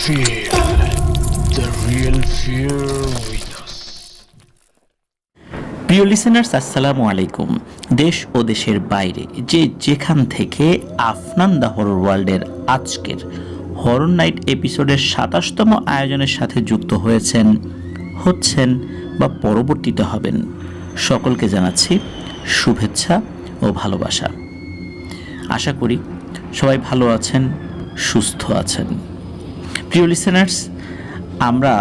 Feel the real fear with us. প্রিয় listeners, আসসালামু আলাইকুম। দেশ ও দেশের বাইরে যেখান থেকে আফনান দ্য হরর ওয়ার্ল্ডের আজকের হরর নাইট এপিসোডের ২৭তম আয়োজনের সাথে যুক্ত হচ্ছেন বা পরবর্তীতে হবেন, সকলকে জানাচ্ছি শুভেচ্ছা ও ভালোবাসা। আশা করি সবাই ভালো আছেন, সুস্থ আছেন। প্রিয় লিসেনার্স, আমরা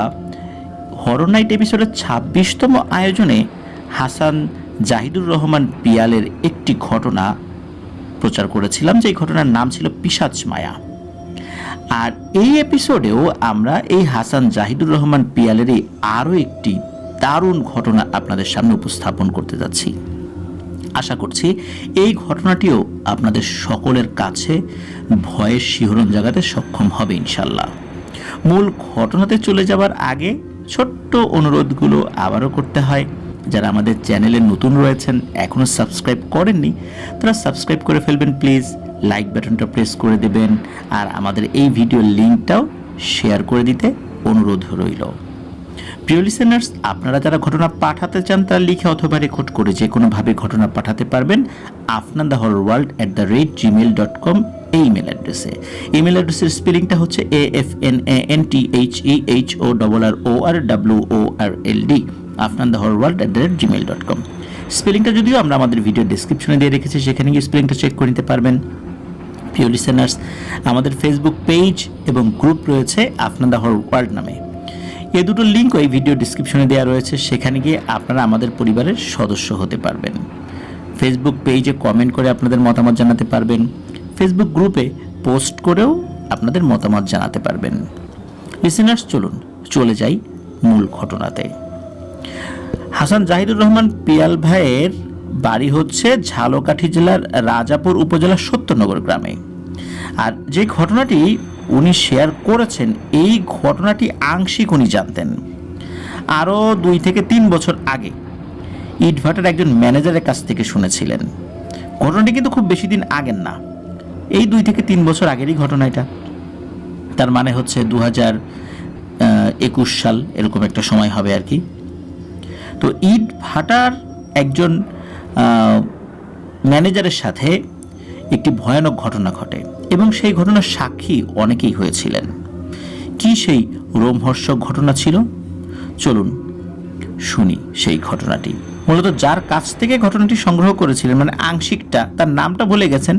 হরর নাইট এপিসোডের ২৬তম আয়োজনে হাসান জাহিদুর রহমান পিয়ালের একটি ঘটনা প্রচার করেছিলাম, যে ঘটনার নাম ছিল পিশাচ মায়া। আর এই এপিসোডেও আমরা এই হাসান জাহিদুর রহমান পিয়ালেরই আরও একটি দারুণ ঘটনা আপনাদের সামনে উপস্থাপন করতে যাচ্ছি। আশা করছি এই ঘটনাটিও আপনাদের সকলের কাছে ভয়ের শিহরণ জাগাতে সক্ষম হবে ইনশাল্লাহ। মূল ঘটনাতে চলে যাওয়ার আগে ছোট্ট অনুরোধগুলো আবারও করতে হয়। যারা আমাদের চ্যানেলে নতুন রয়েছেন, এখনও সাবস্ক্রাইব করেননি, তারা সাবস্ক্রাইব করে ফেলবেন প্লিজ। লাইক বাটনটা প্রেস করে দেবেন, আর আমাদের এই ভিডিওর লিঙ্কটাও শেয়ার করে দিতে অনুরোধ রইল। প্রিয় লিসেনার্স, আপনারা যারা ঘটনা পাঠাতে চান তারা লিখে অথবা রেকর্ড করে যে কোনোভাবে ঘটনা পাঠাতে পারবেন afnandahorrorworld@gmail.com এই ইমেল অ্যাড্রেসে। ইমেল অ্যাড্রেসের স্পেলিংটা হচ্ছে AFNANTHEHORRORWORLD, afnandahorrorworld@gmail.com। স্পেলিংটা যদিও আমরা আমাদের ভিডিও ডেসক্রিপশনে দিয়ে রেখেছি, সেখানে গিয়ে স্পেলিংটা চেক করে নিতে পারবেন। প্রিয় লিসেনার্স, আমাদের ফেসবুক পেজ এবং গ্রুপ রয়েছে আফনান দ্য হরর ওয়ার্ল্ড নামে। এই দুটো লিঙ্ক এই ভিডিও ডিসক্রিপশনে দেওয়া রয়েছে, সেখানে গিয়ে আপনারা আমাদের পরিবারের সদস্য হতে পারবেন। ফেসবুক পেজে কমেন্ট করে আপনাদের মতামত জানাতে পারবেন, ফেসবুক গ্রুপে পোস্ট করেও আপনাদের মতামত জানাতে পারবেন। লিসেনার্স, চলুন চলে যাই মূল ঘটনাতে। হাসান জাহিদুর রহমান পিয়াল ভাইয়ের বাড়ি হচ্ছে ঝালকাঠি জেলার রাজাপুর উপজেলার সত্যনগর গ্রামে। আর যে ঘটনাটি উনি শেয়ার করেছেন, এই ঘটনাটি আংশিক উনি জানতেন আরও ২ থেকে ৩ বছর আগে ইটভাটার একজন ম্যানেজারের কাছ থেকে শুনেছিলেন। ঘটনাটি কিন্তু খুব বেশি দিন আগের না, এই ২ থেকে ৩ বছর আগেরই ঘটনা এটা। তার মানে হচ্ছে ২০২১ সাল এরকম একটা সময় হবে আর কি। তো ইটভাটার একজন ম্যানেজারের সাথে একটি ভয়ানক ঘটনা ঘটে এবং সেই ঘটনার সাক্ষী অনেকেই হয়েছিলেন। কি সেই রোমহর্ষক ঘটনা ছিল, চলুন শুনি সেই ঘটনাটি। মূলত যার কাছ থেকে ঘটনাটি সংগ্রহ করেছিলেন, মানে আংশিকটা, তার নামটা ভুলে গেছেন,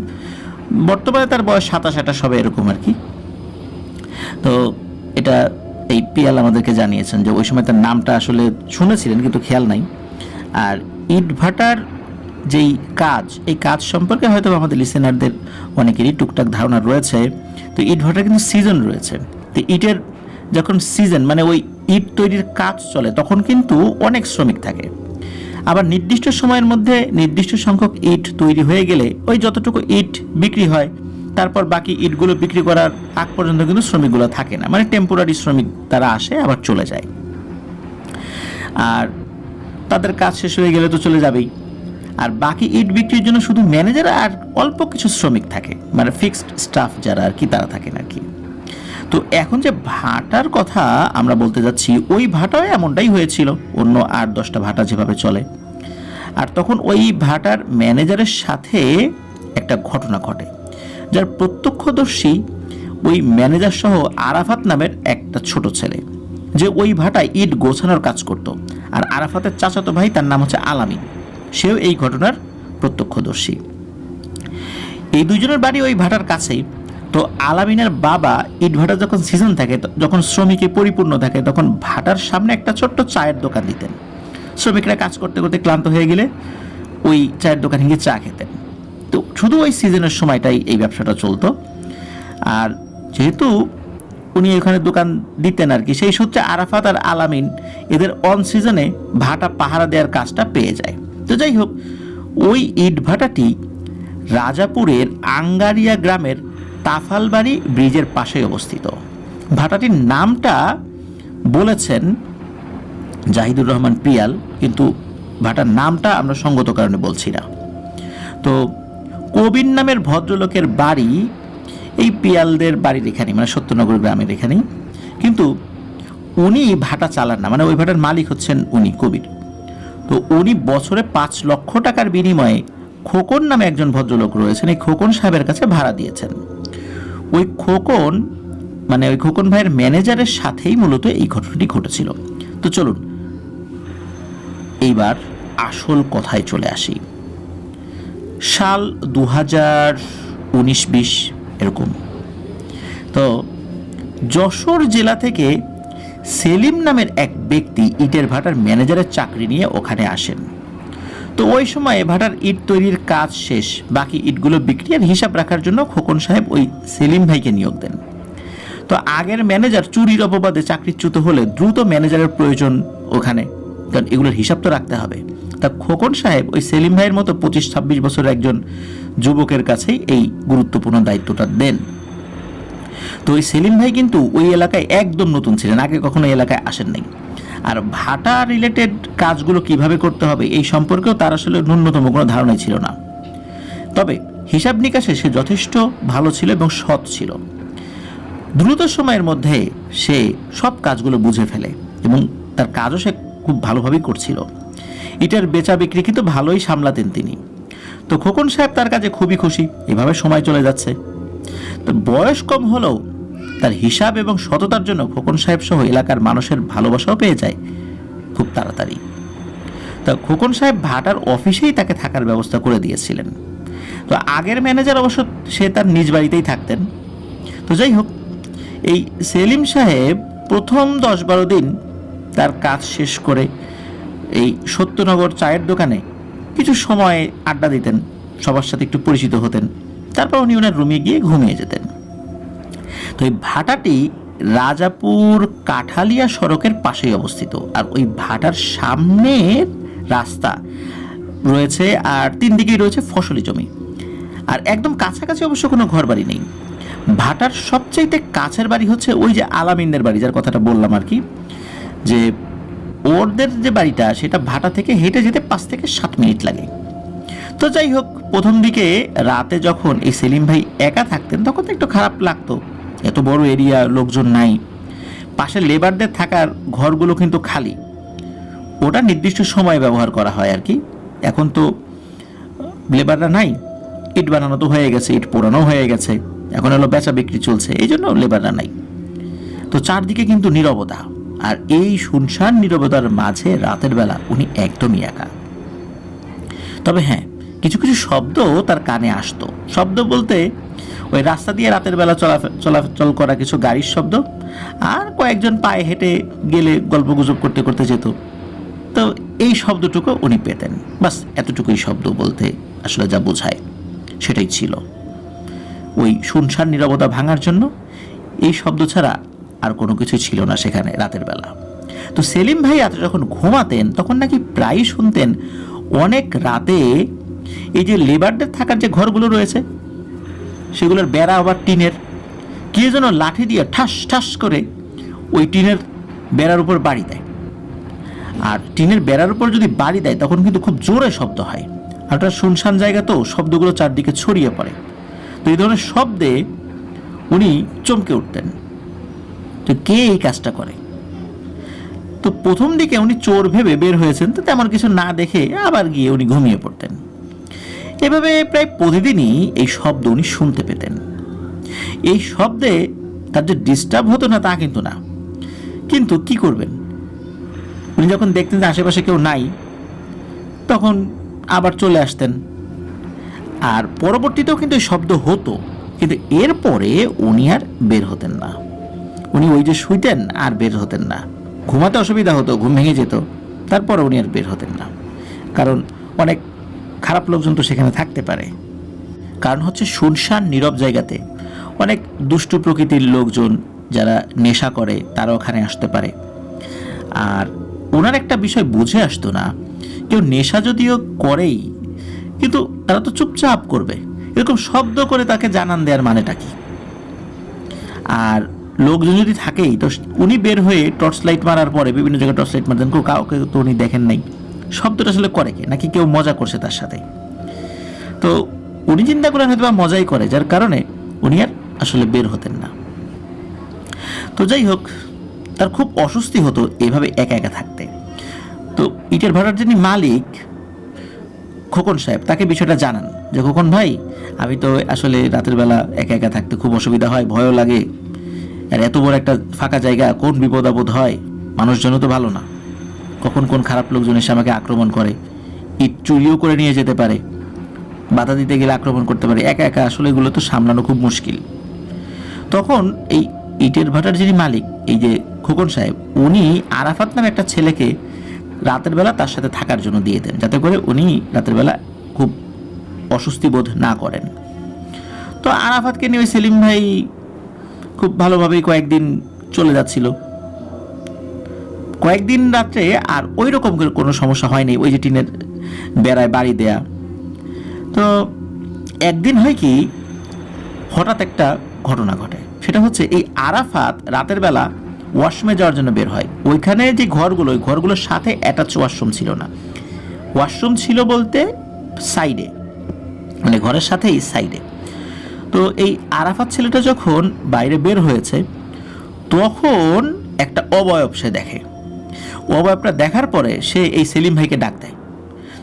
বর্তমানে তার বয়স ২৭-২৮ হবে এরকম আর কি। তো এটা এই পিয়াল আমাদেরকে জানিয়েছেন যে ওই সময় তার নামটা আসলে শুনেছিলেন কিন্তু খেয়াল নাই। আর ইটভাটার যেই কাজ, এই কাজ সম্পর্কে হয়তো আমাদের লিসেনারদের অনেকেরই টুকটাক ধারণা রয়েছে। তো ইটভাটার কিন্তু সিজন রয়েছে। তো ইটের যখন সিজন, মানে ওই ইট তৈরির কাজ চলে, তখন কিন্তু অনেক শ্রমিক থাকে। আবার নির্দিষ্ট সময়ের মধ্যে নির্দিষ্ট সংখ্যক ইট তৈরি হয়ে গেলে ওই যতটুকু ইট বিক্রি হয়, তারপর বাকি ইটগুলো বিক্রি করার আগ পর্যন্ত কিন্তু শ্রমিকগুলো থাকে না, মানে টেম্পোরারি শ্রমিক তারা আসে আবার চলে যায়। আর তাদের কাজ শেষ হয়ে গেলে তো চলে যাবেই। আর বাকি ইট বিক্রির জন্য শুধু ম্যানেজার আর অল্প কিছু শ্রমিক থাকে, মানে ফিক্সড স্টাফ যারা আর কি, তারা থাকেন আর কি। তো এখন যে ভাটার কথা আমরা বলতে যাচ্ছি, ওই ভাটায় এমনটাই হয়েছিল, অন্য ৮-১০টা ভাটা যেভাবে চলে। আর তখন ওই ভাটার ম্যানেজারের সাথে একটা ঘটনা ঘটে, যার প্রত্যক্ষদর্শী ওই ম্যানেজার সহ আরাফাত নামের একটা ছোট ছেলে, যে ওই ভাটায় ইট গোছানোর কাজ করত। আর আরাফাতের চাচাতো ভাই, তার নাম হচ্ছে আলামিন, সেও এই ঘটনার প্রত্যক্ষদর্শী। এই দুজনের বাড়ি ওই ভাটার কাছেই। তো আলামিনের বাবা ইটভাটার যখন সিজন থাকে, যখন শ্রমিকে পরিপূর্ণ থাকে, তখন ভাটার সামনে একটা ছোট্ট চায়ের দোকান দিতেন। শ্রমিকরা কাজ করতে করতে ক্লান্ত হয়ে গেলে ওই চায়ের দোকানে গিয়ে চা খেতেন। তো শুধু ওই সিজনের সময়টাই এই ব্যবসাটা চলতো। আর যেহেতু উনি ওখানে দোকান দিতেন আর কি, সেই সূত্রে আরাফাত আর আলামিন এদের অন সিজনে ভাটা পাহারা দেওয়ার কাজটা পেয়ে যায়। তো যাই হোক, ওই ইট ভাটাটি রাজাপুরের আঙ্গারিয়া গ্রামের তাফালবাড়ি ব্রিজের পাশে অবস্থিত। ভাটাটির নামটা বলেছেন জাহিদুর রহমান পিয়াল, কিন্তু ভাটার নামটা আমরা সঙ্গত কারণে বলছি না। তো কবির নামের ভদ্রলোকের বাড়ি এই পিয়ালদের বাড়ির এখানেই, মানে সত্যনগর গ্রামের এখানেই। কিন্তু উনি ভাটা চালান না, মানে ওই ভাটার মালিক হচ্ছেন উনি, কবির। তো উনি বছরে 5 লক্ষ টাকার বিনিময়ে খোকন নামে একজন ভদ্রলোক রয়েছেন, এই খোকন সাহেবের কাছে ভাড়া দিয়েছেন। ওই খোকন, মানে ওই খোকন ভাইয়ের ম্যানেজারের সাথেই মূলত এই ঘটনাটি ঘটেছিল। তো চলুন এইবার আসল কথায় চলে আসি। সাল 2019-20 এরকম। তো যশোর জেলা থেকে সেলিম নামের এক ব্যক্তি ইটের ভাটার ম্যানেজারের চাকরি নিয়ে ওখানে আসেন। তো ওই সময় ভাটার ইট তৈরির কাজ শেষ, বাকি ইটগুলো বিক্রি আর হিসাব রাখার জন্য খোকন সাহেব ওই সেলিম ভাইকে নিয়োগ দেন। তো আগের ম্যানেজার চুরির অপবাদে চাকরিচ্যুত হলে দ্রুত ম্যানেজারের প্রয়োজন ওখানে, কারণ এগুলোর হিসাব তো রাখতে হবে। তা খোকন সাহেব ওই সেলিম ভাইয়ের মতো 25-26 বছরের একজন যুবকের কাছেই এই গুরুত্বপূর্ণ দায়িত্বটা দেন। তো ওই সেলিম ভাই কিন্তু ওই এলাকায় একদম নতুন ছিলেন, আগে কখনো এই এলাকায় আসেন নাই। আর ভাটা রিলেটেড কাজগুলো কিভাবে করতে হবে এই সম্পর্কেও তার আসলে ন্যূনতম কোনো ধারণাই ছিল না। তবে হিসাব নিকাশে সে যথেষ্ট ভালো ছিল এবং সৎ ছিল। দ্রুত সময়ের মধ্যে সে সব কাজগুলো বুঝে ফেলে এবং তার কাজও সে খুব ভালোভাবেই করছিল। ইটার বেচা বিক্রি কিন্তু ভালোই সামলাতেন তিনি। তো খোকন সাহেব তার কাজে খুবই খুশি, এভাবে সময় চলে যাচ্ছে। তো বয়স কম হলেও তার হিসাব এবং সততার জন্য খোকন সাহেব সহ এলাকার মানুষের ভালোবাসাও পেয়ে যায় খুব তাড়াতাড়ি। তা খোকন সাহেব ভাটার অফিসেই তাকে থাকার ব্যবস্থা করে দিয়েছিলেন। তো আগের ম্যানেজার অবশ্য সে তার নিজ বাড়িতেই থাকতেন। তো যাই হোক, এই সেলিম সাহেব প্রথম 10-12 দিন তার কাজ শেষ করে এই সত্যনগর চায়ের দোকানে কিছু সময় আড্ডা দিতেন, সবার সাথে একটু পরিচিত হতেন, তারপর উনি ওনার রুমে গিয়ে ঘুমিয়ে যেতেন। তো এই ভাটাটি রাজাপুর কাঠালিয়া সড়কের পাশেই অবস্থিত, আর ওই ভাটার সামনের রাস্তা রয়েছে আর 3 দিকেই রয়েছে ফসলি জমি, আর একদম কাছাকাছি অবশ্য কোনো ঘর বাড়ি নেই। ভাটার সবচাইতে কাছের বাড়ি হচ্ছে ওই যে আলামিনের বাড়ি, যার কথাটা বললাম আর কি, যে ওদের যে বাড়িটা সেটা ভাটা থেকে হেঁটে যেতে 5 থেকে 7 মিনিট লাগে। তো যাই হোক, প্রথম দিকে রাতে যখন এই সেলিম ভাই একা থাকতেন তখন তো একটু খারাপ লাগতো, এত বড় এরিয়া, লোকজন নাই, পাশে লেবারদের থাকার ঘরগুলো কিন্তু খালি, ওটা নির্দিষ্ট সময় ব্যবহার করা হয় আর কি। এখন তো লেবাররা নাই, ইট বানানো তো হয়ে গেছে, ইট পোড়ানো হয়ে গেছে, এখন হলো বেচা বিক্রি চলছে, এই জন্য লেবাররা নাই। তো চারদিকে কিন্তু নীরবতা, আর এই শুনশান নীরবতার মাঝে রাতের বেলা উনি একদমই একা। তবে হ্যাঁ, কিছু কিছু শব্দ তার কানে আসতো। শব্দ বলতে ওই রাস্তা দিয়ে রাতের বেলা চলাচল করা কিছু গাড়ির শব্দ, আর কয়েকজন পায়ে হেঁটে গেলে গল্পগুজব করতে করতে যেত। তো এই শব্দটুকু উনি পেতেন, বাস এতটুকুই শব্দ বলতে আসলে যা বোঝায় সেটাই ছিল। ওই শুনশান নীরবতা ভাঙার জন্য এই শব্দ ছাড়া আর কোনো কিছু ছিল না সেখানে রাতের বেলা। তো সেলিম ভাই রাতে যখন ঘুমাতেন তখন নাকি প্রায়ই শুনতেন অনেক রাতে এই যে লেবারদের থাকার যে ঘরগুলো রয়েছে সেগুলোর বেড়া আবার টিনের, কে যেন লাঠি দিয়ে ঠাস ঠাস করে ওই টিনের বেড়ার উপর বাড়ি দেয়। আর টিনের বেড়ার উপর যদি বাড়ি দেয় তখন কিন্তু খুব জোরে শব্দ হয়, আর ওটা শুনশান জায়গা তো, শব্দগুলো চারদিকে ছড়িয়ে পড়ে। তো এই ধরনের শব্দে উনি চমকে উঠতেন, তো কে এই কাজটা করে। তো প্রথম দিকে উনি চোর ভেবে বের হয়েছেন, তো তেমন কিছু না দেখে আবার গিয়ে উনি ঘুমিয়ে পড়তেন। এভাবে প্রায় প্রতিদিনই এই শব্দ উনি শুনতে পেতেন। এই শব্দে তার যে ডিস্টার্ব হতো না তা কিন্তু না, কিন্তু কি করবেন, উনি যখন দেখতেন যে আশেপাশে কেউ নাই তখন আবার চলে আসতেন। আর পরবর্তীতেও কিন্তু এই শব্দ হতো, কিন্তু এরপরে উনি আর বের হতেন না। উনি ওই যে শুইতেন আর বের হতেন না, ঘুমাতে অসুবিধা হতো, ঘুম ভেঙে যেত, তারপরে উনি আর বের হতেন না, কারণ অনেক খারাপ লোকজন তো সেখানে থাকতে পারে। কারণ হচ্ছে শুনশান নীরব জায়গাতে অনেক দুষ্টু প্রকৃতির লোকজন যারা নেশা করে তারা ওখানে আসতে পারে। আর ওনার একটা বিষয় বুঝে আসতো না, কেউ নেশা যদিও করেই কিন্তু তারা তো চুপচাপ করবে, এরকম শব্দ করে তাকে জানান দেওয়ার মানেটা কি। আর লোকজন যদি থাকেই তো উনি বের হয়ে টর্চ লাইট মারার পরে বিভিন্ন জায়গায় টর্চ লাইট মারতেন, কাউকে তো উনি দেখেন নাই, শব্দটা আসলে করে কে, নাকি কেউ মজা করছে তার সাথে। তো উনি চিন্তা করেন হয়তো বা মজাই করে, যার কারণে উনি আর আসলে বের হতেন না। তো যাই হোক, তার খুব অস্বস্তি হতো এইভাবে একা একা থাকতে। তো ইটের ভাটার যিনি মালিক খোকন সাহেব তাকে বিষয়টা জানান যে, খোকন ভাই, আমি তো আসলে রাতের বেলা একা একা থাকতে খুব অসুবিধা হয়, ভয়ও লাগে, আর এত বড় একটা ফাঁকা জায়গা, কোন বিপদ আপদ হয়, মানুষজনও তো ভালো না, কখন কোন খারাপ লোকজন এসে আমাকে আক্রমণ করে, ইট চুরিও করে নিয়ে যেতে পারে, বাধা দিতে গেলে আক্রমণ করতে পারে, একা একা আসলে এগুলো তো সামলানো খুব মুশকিল। তখন এই ইটের ভাটার যিনি মালিক, এই যে খোকন সাহেব, উনি আরাফাত নামে একটা ছেলেকে রাতের বেলা তার সাথে থাকার জন্য দিয়ে দেন, যাতে করে উনি রাতের বেলা খুব অস্বস্তি বোধ না করেন। তো আরাফাতকে নিয়ে ওই সেলিম ভাই খুব ভালোভাবেই কয়েকদিন চলে যাচ্ছিল। কয়েকদিন রাত্রে আর ওই রকম কোনো সমস্যা হয়নি, ওই যে টিনের বেড়ায় বাড়ি দেয়া। তো একদিন হয় কি, হঠাৎ একটা ঘটনা ঘটে। সেটা হচ্ছে এই আরাফাত রাতের বেলা ওয়াশরুমে যাওয়ার জন্য বের হয়। ওইখানে যে ঘরগুলো, ওই ঘরগুলোর সাথে অ্যাটাচ ওয়াশরুম ছিল না। ওয়াশরুম ছিল বলতে সাইডে, মানে ঘরের সাথেই সাইডে। তো এই আরাফাত ছেলেটা যখন বাইরে বের হয়েছে, তখন একটা অবয়ব সে দেখে। অবয়বটা দেখার পরে সে এই সেলিম ভাইকে ডাক দেয়।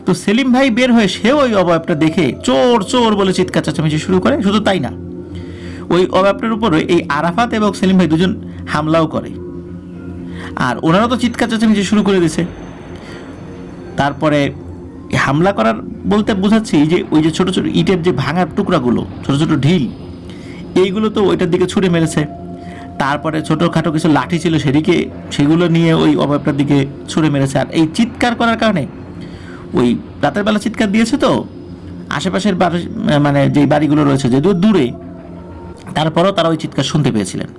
তো সেলিম ভাই বের হয়ে সেও ওই অবয়বটা দেখে চোর চোর বলে চিৎকার চেঁচামেচি শুরু করে। শুধু তাই না, ওই অবয়বটার উপরে এই আরাফাত এবং সেলিম ভাই দুজন হামলাও করে, আর ওনারা তো চিৎকার চেঁচামেচি শুরু করে দিয়েছে। তারপরে হামলা করার বলতে বোঝাচ্ছি যে ওই যে ছোট ছোট ইটের যে ভাঙার টুকরাগুলো, ছোট ছোট ঢিল, এইগুলো তো ওইটার দিকে ছুঁড়ে মেরেছে। তারপরে ছোটোখাটো কিছু লাঠি ছিল সেদিকে, সেগুলো নিয়ে ওই অবয়বটার দিকে ছুঁড়ে মেরেছে। আর এই চিৎকার করার কারণে, ওই রাতের বেলা চিৎকার দিয়েছে তো, আশেপাশের বাড়ি, মানে যেই বাড়িগুলো রয়েছে যদিও দূরে, তারপরও তারা ওই চিৎকার শুনতে পেয়েছিলেন।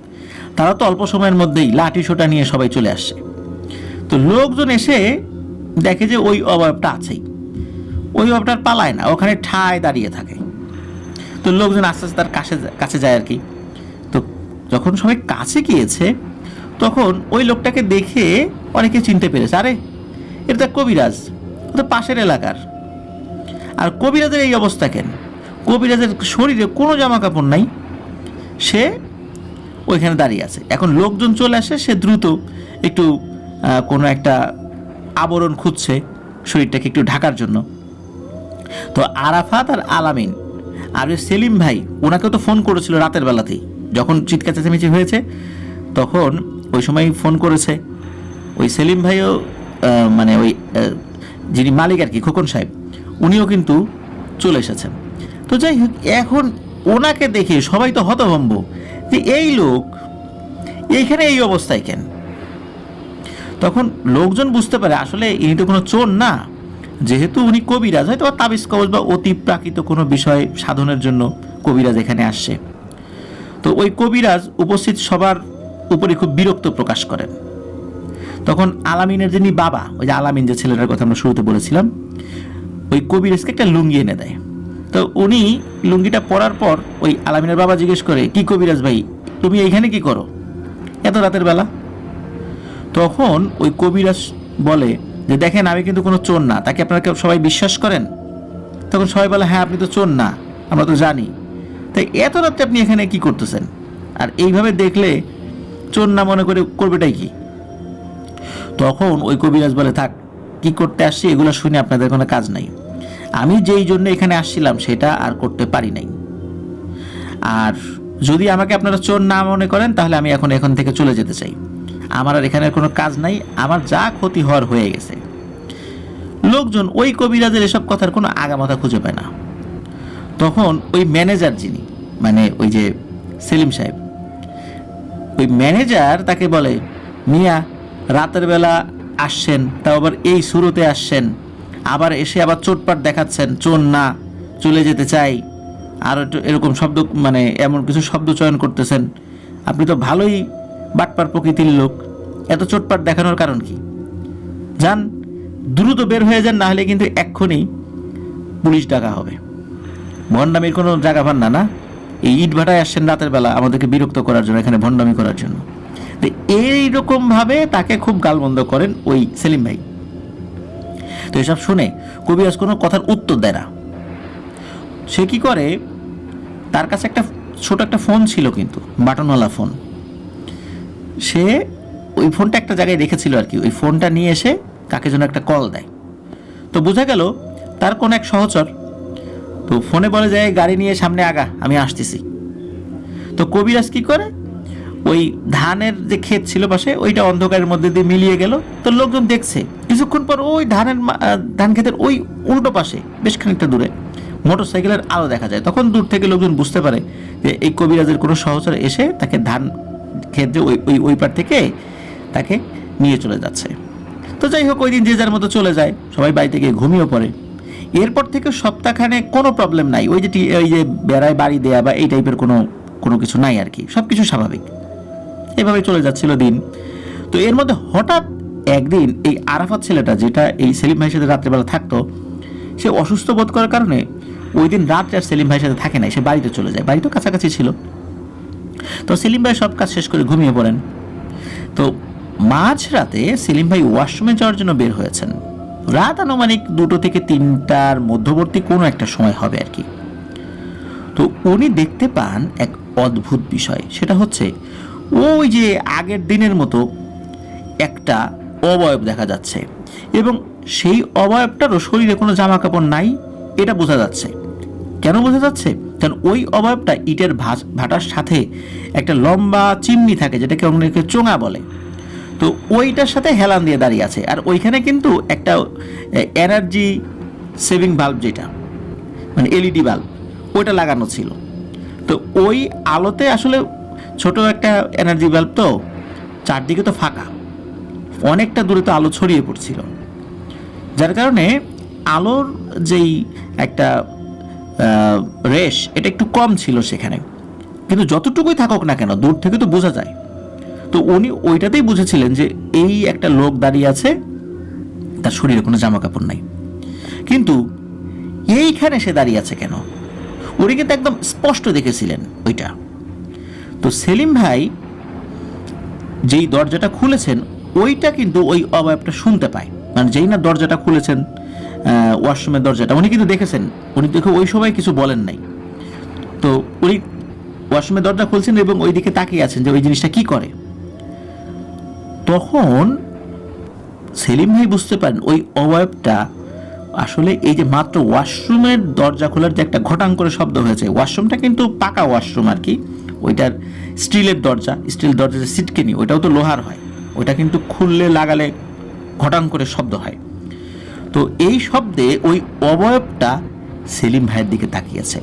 তারা তো অল্প সময়ের মধ্যেই লাঠি সোটা নিয়ে সবাই চলে আসছে। তো লোকজন এসে দেখে যে ওই অবয়বটা আছেই, ওই অবয়বটার পালায় না, ওখানে ঠায় দাঁড়িয়ে থাকে। তো লোকজন আস্তে আস্তে তার কাছে যায় আর কি। তো যখন সবাই কাছে গিয়েছে, তখন ওই লোকটাকে দেখে অনেকে চিনতে পেরেছে, আরে এটা তো কবিরাজ, ও তো পাশের এলাকার। আর কবিরাজের এই অবস্থা কেন? কবিরাজের শরীরে কোনো জামা কাপড় নাই, সে ওইখানে দাঁড়িয়ে আছে। এখন লোকজন চলে আসে, সে দ্রুত একটু কোনো একটা আবরণ খুঁজছে শরীরটাকে একটু ঢাকার জন্য। তো আরাফাত আর আলামিন আর ওই সেলিম ভাই, ওনাকেও তো ফোন করেছিল রাতের বেলাতেই, যখন চিৎকার চেঁচামেচি হয়েছে তখন ওই সময় ফোন করেছে। ওই সেলিম ভাইও মানে ওই যিনি মালিক আর কি, খোকন সাহেব, উনিও কিন্তু চলে এসেছেন। তো যাই হোক, এখন ওনাকে দেখে সবাই তো হতভম্ব যে এই লোক এইখানে এই অবস্থায় কেন। তখন লোকজন বুঝতে পারে আসলে ইনি তো কোনো চোর না, যেহেতু উনি কবিরাজ, হয়তো তাবিজ কবজ বা অতি প্রাকৃত কোনো বিষয় সাধনের জন্য কবিরাজ এখানে আসছে। তো ওই কবিরাজ উপস্থিত সবার উপরে খুব বিরক্ত প্রকাশ করেন। তখন আলামিনের যিনি বাবা, ওই যে আলামিন যে ছেলেটার কথা আমরা শুরুতে বলেছিলাম, ওই কবিরাজকে একটা লুঙ্গি এনে দেয়। তো উনি লুঙ্গিটা পরার পর ওই আলামিনের বাবা জিজ্ঞেস করে, কি কবিরাজ ভাই, তুমি এইখানে কি করো এত রাতের বেলা? তখন ওই কবিরাজ বলে যে, দেখেন আমি কিন্তু কোনো চোর না, তাকে আপনারা সবাই বিশ্বাস করেন? তখন সবাই বলে, হ্যাঁ আপনি তো চোর না, আমরা তো জানি, তাই এত রাতে আপনি এখানে কি করতেছেন? আর এইভাবে দেখলে চোর না মনে করে করবেটাই কি? তখন ওই কবিরাজ বলে, থাক, কি করতে আসছি এগুলো শুনে আপনাদের কোনো কাজ নাই, আমি যেই জন্য এখানে আসছিলাম সেটা আর করতে পারি নাই। আর যদি আমাকে আপনারা চোর না মনে করেন তাহলে আমি এখান থেকে চলে যেতে চাই, আমার আর এখানে কোনো কাজ নাই, আমার যা ক্ষতি হওয়ার হয়ে গেছে। লোকজন ওই কবিরাজের এসব কথার কোনো আগামাথা খুঁজে পায় না। তখন ওই ম্যানেজার যিনি, মানে ওই যে সেলিম সাহেব, ওই ম্যানেজার তাকে বলে, মিয়া রাতের বেলা আসছেন, তাও আবার এই শুরুতে আসছেন, আবার এসে আবার চোটপাট দেখাচ্ছেন, চোর না, চলে যেতে চাই, আর এরকম শব্দ, মানে এমন কিছু শব্দ চয়ন করতেছেন, আপনি তো ভালোই বাটপার প্রকৃতির লোক, এত চোটপাট দেখানোর কারণ কি? যান, দ্রুত বের হয়ে যান, না হলে কিন্তু এক্ষুনি পুলিশ ডাকা হবে। ভণ্ডামির কোনো জায়গা পান না, না? এই ইট ভাটায় আসছেন রাতের বেলা আমাদেরকে বিরক্ত করার জন্য, এখানে ভণ্ডামি করার জন্য। তো এইরকমভাবে তাকে খুব গালমন্দ করেন ওই সেলিম ভাই। তো এসব শুনে কবিরাজ কোনো কথার উত্তর দেয় না। সে কি করে, তার কাছে একটা ছোট একটা ফোন ছিল, কিন্তু বাটনওয়ালা ফোন। সে ওই ফোনটা একটা জায়গায় রেখেছিল আর কি, ওই ফোনটা নিয়ে এসে কাকে যেন একটা কল দেয়। তো বোঝা গেল তার কোন এক সহচর। তো ফোনে বলে যায়, গাড়ি নিয়ে সামনে আগা, আমি আসতেছি। তো কবিরাজ কি করে, ওই ধানের যে ক্ষেত ছিল পাশে, ওইটা অন্ধকারের মধ্যে দিয়ে মিলিয়ে গেল। তো লোকজন দেখছে, কিছুক্ষণ পর ওই ধান ক্ষেতের ওই উল্টো পাশে বেশ খানিকটা দূরে মোটর সাইকেলের আলো দেখা যায়। তখন দূর থেকে লোকজন বুঝতে পারে যে এই কবিরাজের কোনো সহচর এসে তাকে ধান ক্ষেত যে ওই পার থেকে তাকে নিয়ে চলে যাচ্ছে। তো যাই হোক, ওই দিন যে যার মতো চলে যায়, সবাই বাড়িতে গিয়ে ঘুমিয়ে পড়ে। এরপর থেকে সপ্তাহখানে কোনো প্রবলেম নাই, ওই যে বেড়ায় বাড়ি দেয়া বা এই টাইপের কোনো কিছু নাই আর কি, সব কিছু স্বাভাবিক। এভাবে চলে যাচ্ছিল দিন। তো এর মধ্যে হঠাৎ একদিন এই আরাফাত ছেলেটা, যেটা এই সেলিম ভাইয়ের সাথে রাত্রেবেলা থাকতো, সে অসুস্থ বোধ করার কারণে ওই দিন রাত্রে আর সেলিম ভাইয়ের সাথে থাকে না, সে বাড়িতে চলে যায়। বাড়ি তো কাছাকাছি ছিল। তো সেলিম ভাই সব কাজ শেষ করে ঘুমিয়ে পড়েন। তো মাঝরাতে সেলিম ভাই ওয়াশরুমে যাওয়ার জন্য বের হয়েছেন। রাত আনুমানিক 2টো থেকে 3টার মধ্যবর্তী কোনো একটা সময় হবে আর কি। তো উনি দেখতে পান এক অদ্ভুত বিষয়। সেটা হচ্ছে ওই যে আগের দিনের মতো একটা অবয়ব দেখা যাচ্ছে, এবং সেই অবয়বটারও শরীরে কোনো জামা কাপড় নাই, এটা বোঝা যাচ্ছে। কেন বোঝা যাচ্ছে? কারণ ওই অবয়বটা ইটের ভাটার সাথে একটা লম্বা চিমনি থাকে, যেটাকে অনেকে চোঙা বলে। তো ওইটার সাথে হেলান দিয়ে দাঁড়িয়ে আছে, আর ওইখানে কিন্তু একটা এনার্জি সেভিং বাল্ব, যেটা মানে এলইডি বাল্ব, ওইটা লাগানো ছিল। তো ওই আলোতে আসলে ছোট একটা এনার্জি বাল্ব, তো চারদিকে তো ফাঁকা, অনেকটা দূরে তো আলো ছড়িয়ে পড়ছিল, যার কারণে আলোর যেই একটা রেশ, এটা একটু কম ছিল সেখানে। কিন্তু যতটুকুই থাকুক না কেন, দূর থেকে তো বোঝা যায়। তো উনি ওইটাতেই বুঝেছিলেন যে এই একটা লোক দাঁড়িয়ে আছে, তার শরীরে কোনো জামা কাপড় নাই। কিন্তু এইখানে সে দাঁড়িয়ে আছে কেন, উনি কিন্তু একদম স্পষ্ট দেখেছিলেন ওইটা। তো সেলিম ভাই যেই দরজাটা খুলেছেন, ওইটা কিন্তু ওই অবয়বটা শুনতে পায়। মানে যেই না দরজাটা খুলেছেন, ওয়াশরুমের দরজাটা, উনি কিন্তু দেখেছেন। উনি দেখে ওই সময় কিছু বলেন নাই। তো উনি ওয়াশরুমের দরজা খুলছেন এবং ওই দিকে তাকিয়ে আছেন যে ওই জিনিসটা কি করে। তখন সেলিম ভাই বুঝতে পারেন ওই অবয়বটা আসলে এই যে মাত্র ওয়াশরুমের দরজা খোলার যে একটা ঘটাং করে শব্দ হয়েছে, ওয়াশরুমটা কিন্তু পাকা ওয়াশরুম আর কি, ওইটার স্টিল দরজা যে সিটকেনি, ওইটাও তো লোহার হয়, ওইটা কিন্তু খুললে লাগালে ঘটাং করে শব্দ হয়। তো এই শব্দে ওই অবয়বটা সেলিম ভাইয়ের দিকে তাকিয়েছে,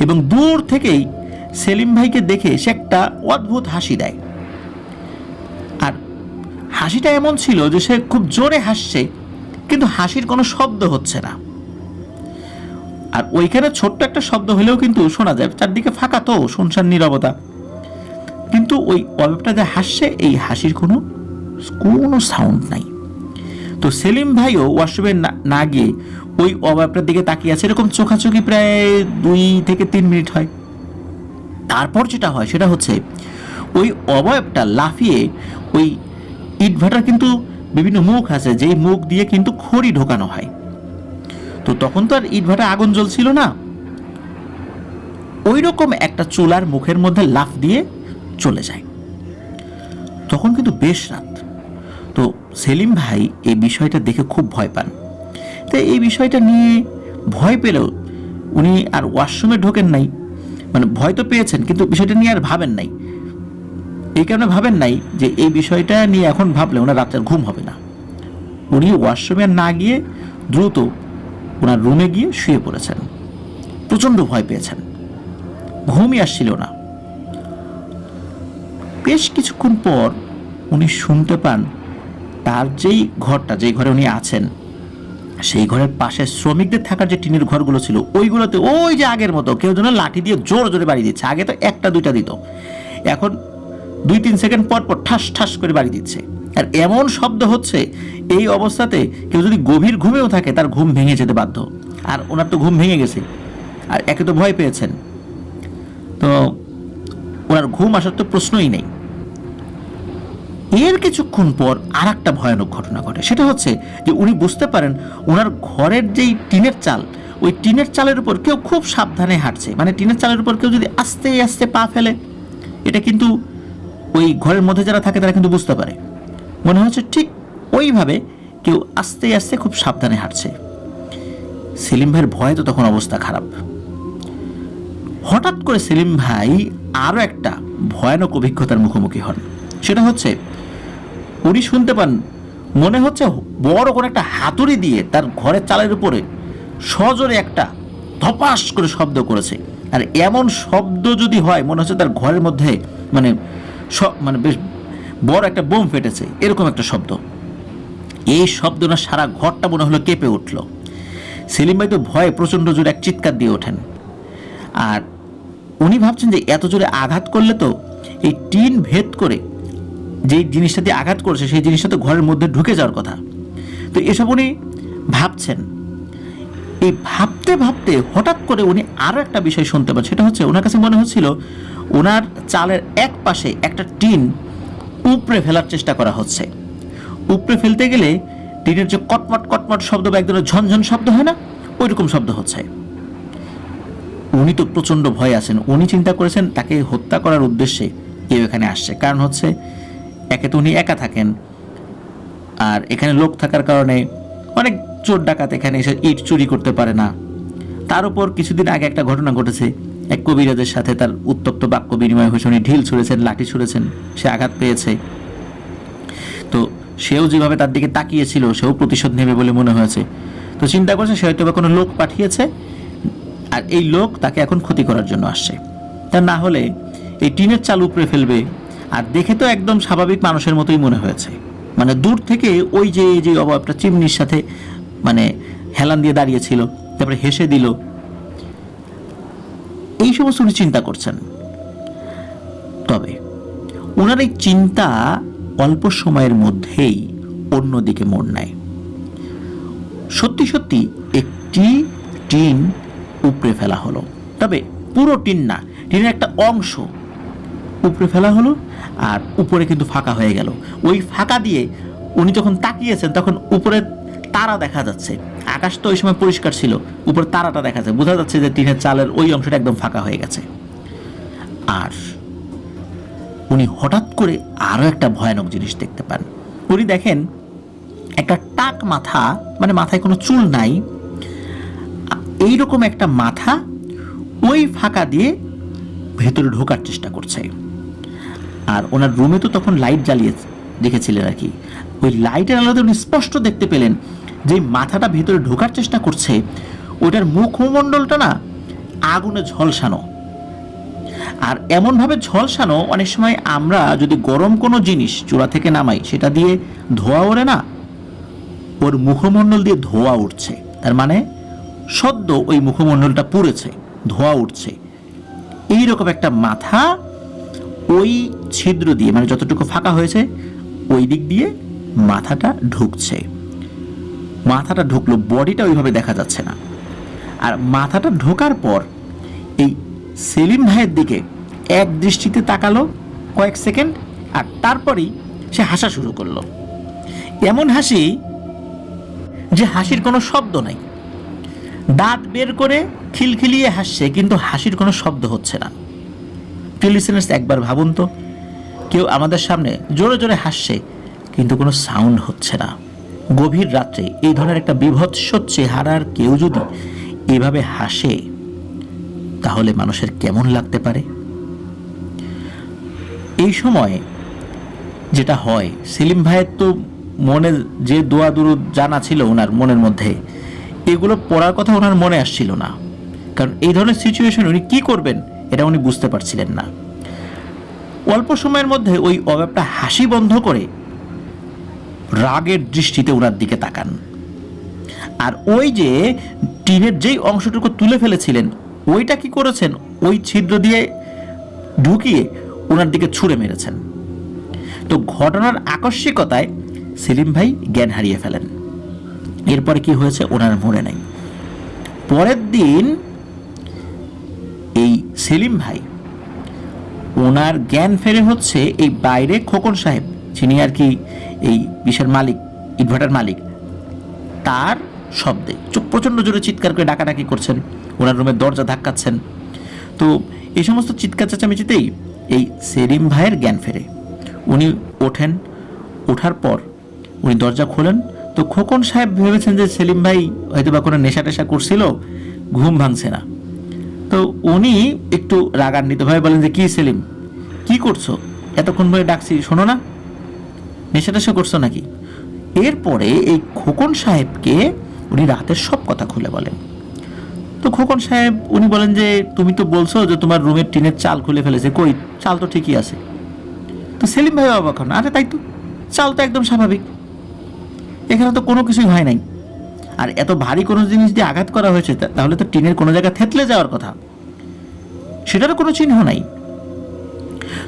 এবং দূর থেকেই সেলিম ভাইকে দেখে সে একটা অদ্ভুত হাসি দেয়। আর হাসিটা এমন ছিল যে সে খুব জোরে হাসছে, কিন্তু হাসির কোনো শব্দ হচ্ছে না। আর ওইখানে ছোট্ট একটা শব্দ হলেও কিন্তু শোনা যায়, চারদিকে ফাঁকা তো, শুনশান নীরবতা। কিন্তু ওই অবয়বটা যে হাসছে, এই হাসির কোনো সাউন্ড নাই। তো সেলিম ভাইও ওয়াশরুমে না গিয়ে ওই অবয়বটার দিকে তাকিয়ে আছে, এরকম চোখাচোখি প্রায় 2 থেকে 3 মিনিট হয়। তারপর যেটা হয় সেটা হচ্ছে ওই অবয়বটা লাফিয়ে, ওই ইটভাটার কিন্তু বিভিন্ন মুখ আছে, যেই মুখ দিয়ে কিন্তু খড়ি ঢোকানো হয়। তো তখন তো আর ইটভাটা আগুন জ্বলছিল না, ওই রকম একটা চুলার মুখের মধ্যে লাফ দিয়ে চলে যায়। তখন কিন্তু বেশ রাত। তো সেলিম ভাই এই বিষয়টা দেখে খুব ভয় পান। তো এই বিষয়টা নিয়ে ভয় পেলেও উনি আর ওয়াশরুমে ঢোকেন নাই। মানে ভয় তো পেয়েছেন, কিন্তু বিষয়টা নিয়ে আর ভাবেন নাই। এই কারণে ভাবেন নাই যে এই বিষয়টা নিয়ে এখন ভাবলে ওনার রাতের ঘুম হবে না। উনি ওয়াশরুমে না গিয়ে দ্রুত ওনার রুমে গিয়ে শুয়ে পড়েছেন। প্রচণ্ড ভয় পেয়েছেন, ঘুমই আসছিল না। বেশ কিছুক্ষণ পর উনি শুনতে পান তার যেই ঘরে উনি আছেন, সেই ঘরের পাশে শ্রমিকদের থাকার যে টিনের ঘরগুলো ছিল, ওইগুলোতে ওই যে আগের মতো কেউ যেন লাঠি দিয়ে জোরে জোরে বাড়ি দিচ্ছে। আগে তো 1টা 2টা দিত, এখন 2-3 সেকেন্ড পর পর ঠাস ঠাস করে বাড়ি দিচ্ছে। আর এমন শব্দ হচ্ছে, এই অবস্থাতে কেউ যদি গভীর ঘুমেও থাকে তার ঘুম ভেঙে যেতে বাধ্য। আর ওনার তো ঘুম ভেঙে গেছে, আর একে তো ভয় পেয়েছেন, তো ওনার ঘুম আসার তো প্রশ্নই নেই। এর কিছুক্ষণ পর আর একটা ভয়ানক ঘটনা ঘটে। সেটা হচ্ছে যে উনি বুঝতে পারেন ওনার ঘরের যেই টিনের চাল, ওই টিনের চালের উপর কেউ খুব সাবধানে হাঁটছে। মানে টিনের চালের উপর কেউ যদি আস্তে আস্তে পা ফেলে, এটা কিন্তু ওই ঘরের মধ্যে যারা থাকে তারা কিন্তু বুঝতে পারে, মনে হচ্ছে ঠিক ওইভাবে কেউ আস্তে আস্তে খুব সাবধানে হাঁটছে। সেলিম ভাইয়ের ভয়ে তো তখন অবস্থা খারাপ। হঠাৎ করে সেলিম ভাই আরও একটা ভয়ানক অভিজ্ঞতার মুখোমুখি হন। সেটা হচ্ছে উনি শুনতে পান মনে হচ্ছে বড় কোনো একটা হাতুড়ি দিয়ে তার ঘরের চালের উপরে সজোরে একটা ধপাস করে শব্দ করেছে। আর এমন শব্দ যদি হয় মনে হচ্ছে তার ঘরের মধ্যে মানে মানে বেশ বড় একটা বোম ফেটেছে, এরকম একটা শব্দ। এই শব্দ না সারা ঘরটা মনে হলো কেঁপে উঠল। সেলিম ভাই তো ভয়ে প্রচণ্ড জোরে এক চিৎকার দিয়ে ওঠেন। আর উনি ভাবছেন যে এত জোরে আঘাত করলে তো এই টিন ভেদ করে যেই জিনিসটা দিয়ে আঘাত করছে সেই জিনিসটা তো ঘরের মধ্যে ঢুকে যাওয়ার কথা। তো এসব উনি ভাবছেন। এই ভাবতে ভাবতে হঠাৎ করে উনি আরও একটা বিষয় শুনতে পান। সেটা হচ্ছে ওনার কাছে মনে হচ্ছিল ওনার চালের এক পাশে একটা টিন উপড়ে ফেলার চেষ্টা করা হচ্ছে। উপড়ে ফেলতে গেলে টিনের যে কটমট কটমট শব্দ বা একদম ঝনঝন শব্দ হয় না, ওই রকম শব্দ হচ্ছে। উনি তো প্রচণ্ড ভয় আছেন। উনি চিন্তা করেছেন তাকে হত্যা করার উদ্দেশ্যে কেউ এখানে আসছে। কারণ হচ্ছে একে তো উনি একা থাকেন, আর এখানে লোক থাকার কারণে অনেক চোর ডাকাত এখানে এসে ইট চুরি করতে পারে না। তার উপর কিছুদিন আগে একটা ঘটনা ঘটেছে, এক কবিরাজের সাথে তার উত্তপ্ত বাক্য বিনিময় হয়েছে। উনি ঢিল ছুঁড়েছেন, লাঠি ছুঁড়েছেন, সে আঘাত পেয়েছে। তো সেও যেভাবে তার দিকে তাকিয়েছিল সেও প্রতিশোধ নেবে বলে মনে হয়েছে। তো চিন্তা করছে সে হয়তো বা কোনো লোক পাঠিয়েছে, আর এই লোক তাকে এখন ক্ষতি করার জন্য আসছে। তা না হলে এই টিনের চাল উপড়ে ফেলবে। আর দেখে তো একদম স্বাভাবিক মানুষের মতোই মনে হয়েছে। মানে দূর থেকে ওই যে অভাবটা চিমনির সাথে মানে হেলান দিয়ে দাঁড়িয়েছিল, তারপরে হেসে দিল, এই সমস্ত উনি চিন্তা করছেন। তবে ওনার এই চিন্তা অল্প সময়ের মধ্যেই অন্যদিকে মোড় নেয়। সত্যি সত্যি একটি টিন উপড়ে ফেলা হলো, তবে পুরো টিন না, টিনের একটা অংশ উপড়ে ফেলা হলো। আর উপরে কিন্তু ফাঁকা হয়ে গেল। ওই ফাঁকা দিয়ে উনি যখন তাকিয়েছেন তখন উপরে তারা দেখা যাচ্ছে। আকাশ তো ওই সময় পরিষ্কার ছিল, উপরে তারাটা দেখা যায়, বোঝা যাচ্ছে যে টিনের চালের ওই অংশটা একদম ফাঁকা হয়ে গেছে। আর উনি হঠাৎ করে আরও একটা ভয়ানক জিনিস দেখতে পান। উনি দেখেন একটা টাক মাথা, মানে মাথায় কোনো চুল নাই, এইরকম একটা মাথা ওই ফাঁকা দিয়ে ভেতরে ঢোকার চেষ্টা করছে। আর ওনার রুমে তো তখন লাইট জ্বালিয়ে রেখেছিলেন আর কি। ওই লাইটের আলোতে উনি স্পষ্ট দেখতে পেলেন যে মাথাটা ভেতরে ঢোকার চেষ্টা করছে, ওইটার মুখমণ্ডলটা না আগুনে ঝলসানো। আর এমনভাবে ঝলসানো, অনেক সময় আমরা যদি গরম কোনো জিনিস চূড়া থেকে নামাই সেটা দিয়ে ধোঁয়া ওড়ে না, ওর মুখমণ্ডল দিয়ে ধোঁয়া উঠছে। তার মানে সদ্য ওই মুখমণ্ডলটা পুড়েছে, ধোঁয়া উঠছে। এইরকম একটা মাথা ওই ছিদ্র দিয়ে, মানে যতটুকু ফাঁকা হয়েছে ওই দিক দিয়ে মাথাটা ঢুকছে। মাথাটা ঢুকলো, বডিটা ওইভাবে দেখা যাচ্ছে না। আর মাথাটা ঢোকার পর এই সেলিম ভাইয়ের দিকে এক দৃষ্টিতে তাকালো কয়েক সেকেন্ড, আর তারপরেই সে হাসা শুরু করলো। এমন হাসি যে হাসির কোনো শব্দ নাই, দাঁত বের করে খিলখিলিয়ে হাসছে, কিন্তু হাসির কোনো শব্দ হচ্ছে না। লিসেনার্স, একবার ভাবুন তো, কেউ আমাদের সামনে জোরে জোরে হাসছে কিন্তু কোনো সাউন্ড হচ্ছে না। গভীর রাত্রে এই ধরনের একটা বিভৎস চেহারার কেউ যদি এভাবে হাসে তাহলে মানুষের কেমন লাগতে পারে? এই সময় যেটা হয়, সেলিম ভাইয়ের তো মনে যে দোয়া দুরুদ জানা ছিল ওনার মনের মধ্যে, এগুলো পড়ার কথা ওনার মনে আসছিল না। কারণ এই ধরনের সিচুয়েশন উনি কি করবেন এটা উনি বুঝতে পারছিলেন না। অল্প সময়ের মধ্যে ওই অভাবটা হাসি বন্ধ করে রাগের দৃষ্টিতে ওনার দিকে তাকান। আর ওই যে টিনের যেই অংশটুকু তুলে ফেলেছিলেন ওইটা কি করেছেন, ওই ছিদ্র দিয়ে ঢুকিয়ে ওনার দিকে ছুঁড়ে মেরেছেন। তো ঘটনার আকস্মিকতায় সেলিম ভাই জ্ঞান হারিয়ে ফেলেন। এরপরে কি হয়েছে ওনার মনে নেই। পরের দিন এই সেলিম ভাই ওনার জ্ঞান ফেরে হচ্ছে এই বাইরে খোকন সাহেব, যিনি আর কি এই বিষয়ের মালিক, ইটভাটার মালিক, তার শব্দে প্রচণ্ড জোরে চিৎকার করে ডাকাডাকি করছেন, ওনার রুমের দরজা ধাক্কাচ্ছেন। তো এই সমস্ত চিৎকার চেঁচামেচিতেই এই সেলিম ভাইয়ের জ্ঞান ফেরে। উনি ওঠেন, ওঠার পর উনি দরজা খোলেন। তো খোকন সাহেব ভেবেছেন যে সেলিম ভাই হয়তো বা কোনো নেশা টেশা করছিল, ঘুম ভাঙছে না। তো উনি একটু রাগান্বিতভাবে বলেন যে, কি সেলিম, কি করছো, এতক্ষণ ধরে ডাকছি শোনো না, নেশা টেশা করছো নাকি? এরপরে এই খোকন সাহেবকে উনি রাতের সব কথা খুলে বলেন। তো খোকন সাহেব উনি বলেন যে, তুমি তো বলছো যে তোমার রুমের টিনের চাল খুলে ফেলেছে, কই চাল তো ঠিকই আছে। তো সেলিম ভাই অবাক হন, আরে তাই তো, চাল তো একদম স্বাভাবিক, এখানে তো কোনো কিছুই হয় নাই, আর এত ভারী কোনো জিনিস দিয়ে আঘাত করা হয়েছে তাহলে তো টিনের কোনো জায়গায় থেতলে যাওয়ার কথা, সেটারও কোনো চিহ্ন নাই।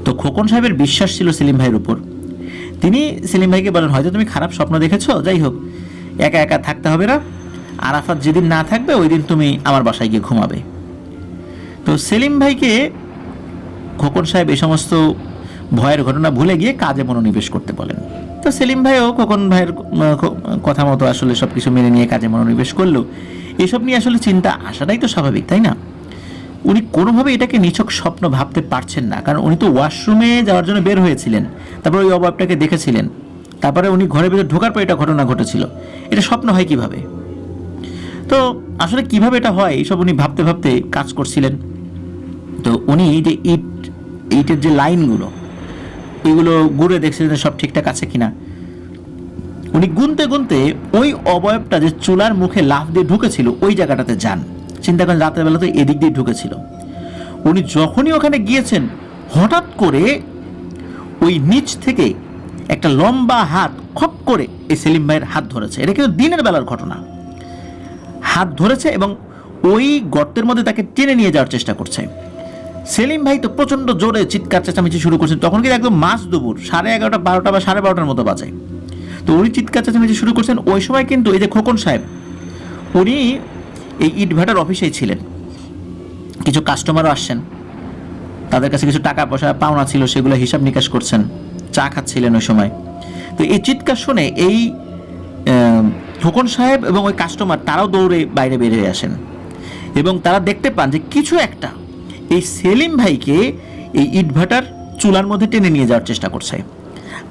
তো খোকন সাহেবের বিশ্বাস ছিল সেলিম ভাইয়ের উপর। তিনি সেলিম ভাইকে বলেন, হয়তো তুমি খারাপ স্বপ্ন দেখেছো, যাই হোক একা একা থাকতে হবে না, আরাফাত যেদিন না থাকবে ওই দিন তুমি আমার বাসায় গিয়ে ঘুমাবে। তো সেলিম ভাইকে খোকন সাহেব এই সমস্ত ভয়ের ঘটনা ভুলে গিয়ে কাজে মনোনিবেশ করতে বলেন। তো সেলিম ভাইও খোকন ভাইয়ের কথা মতো আসলে সব কিছু মেনে নিয়ে কাজে মনোনিবেশ করলো। এসব নিয়ে আসলে চিন্তা আসাটাই তো স্বাভাবিক, তাই না? উনি কোনোভাবে এটাকে নিছক স্বপ্ন ভাবতে পারছেন না, কারণ উনি তো ওয়াশরুমে যাওয়ার জন্য বের হয়েছিলেন, তারপর ওই অভাবটাকে দেখেছিলেন, তারপরে উনি ঘরের ভিতরে ঢোকার পর এটা ঘটনা ঘটেছিল। এটা স্বপ্ন হয় কিভাবে? তো আসলে কিভাবে এটা হয় এইসব উনি ভাবতে ভাবতে কাজ করছিলেন। তো উনি যে ইটের যে লাইনগুলো এগুলো ঘুরে দেখছিলেন সব ঠিকঠাক আছে কিনা। উনি গুনতে গুনতে ওই অবয়বটা যে চুলার মুখে লাফ দিয়ে ঢুকেছিল ওই জায়গাটাতে যান। চিন্তা করেন রাতের বেলা তো এদিক দিয়ে ঢুকেছিল। উনি যখনই ওখানে গিয়েছেন হঠাৎ করে ওই নিচ থেকে একটা লম্বা হাত খপ করে এই সেলিম ভাইয়ের হাত ধরেছে। এটা কিন্তু দিনের বেলার ঘটনা। হাত ধরেছে এবং ওই গর্তের মধ্যে তাকে টেনে নিয়ে যাওয়ার চেষ্টা করছে। সেলিম ভাই তো প্রচণ্ড জোরে চিৎকার চেঁচামেচি শুরু করছেন। তখন কিন্তু একদম মাঝ দুপুর 11:30, 12টা বা 12:30 মতো বাজে। তো উনি চিৎকার চেঁচামেচি শুরু করছেন। ওই সময় কিন্তু এই যে খোকন সাহেব উনি এই ইটভাটার অফিসেই ছিলেন। কিছু কাস্টমারও আসছেন, তাদের কাছে কিছু টাকা পয়সা পাওনা ছিল, সেগুলো হিসাব নিকাশ করছেন, চা খাচ্ছিলেন ওই সময়। তো এই চিৎকার শুনে এই খোকন সাহেব এবং ওই কাস্টমার তারাও দৌড়ে বাইরে বের হয়ে আসেন এবং তারা দেখতে পান যে কিছু একটা এই সেলিম ভাইকে এই ইটভাটার চুলার মধ্যে টেনে নিয়ে যাওয়ার চেষ্টা করছে।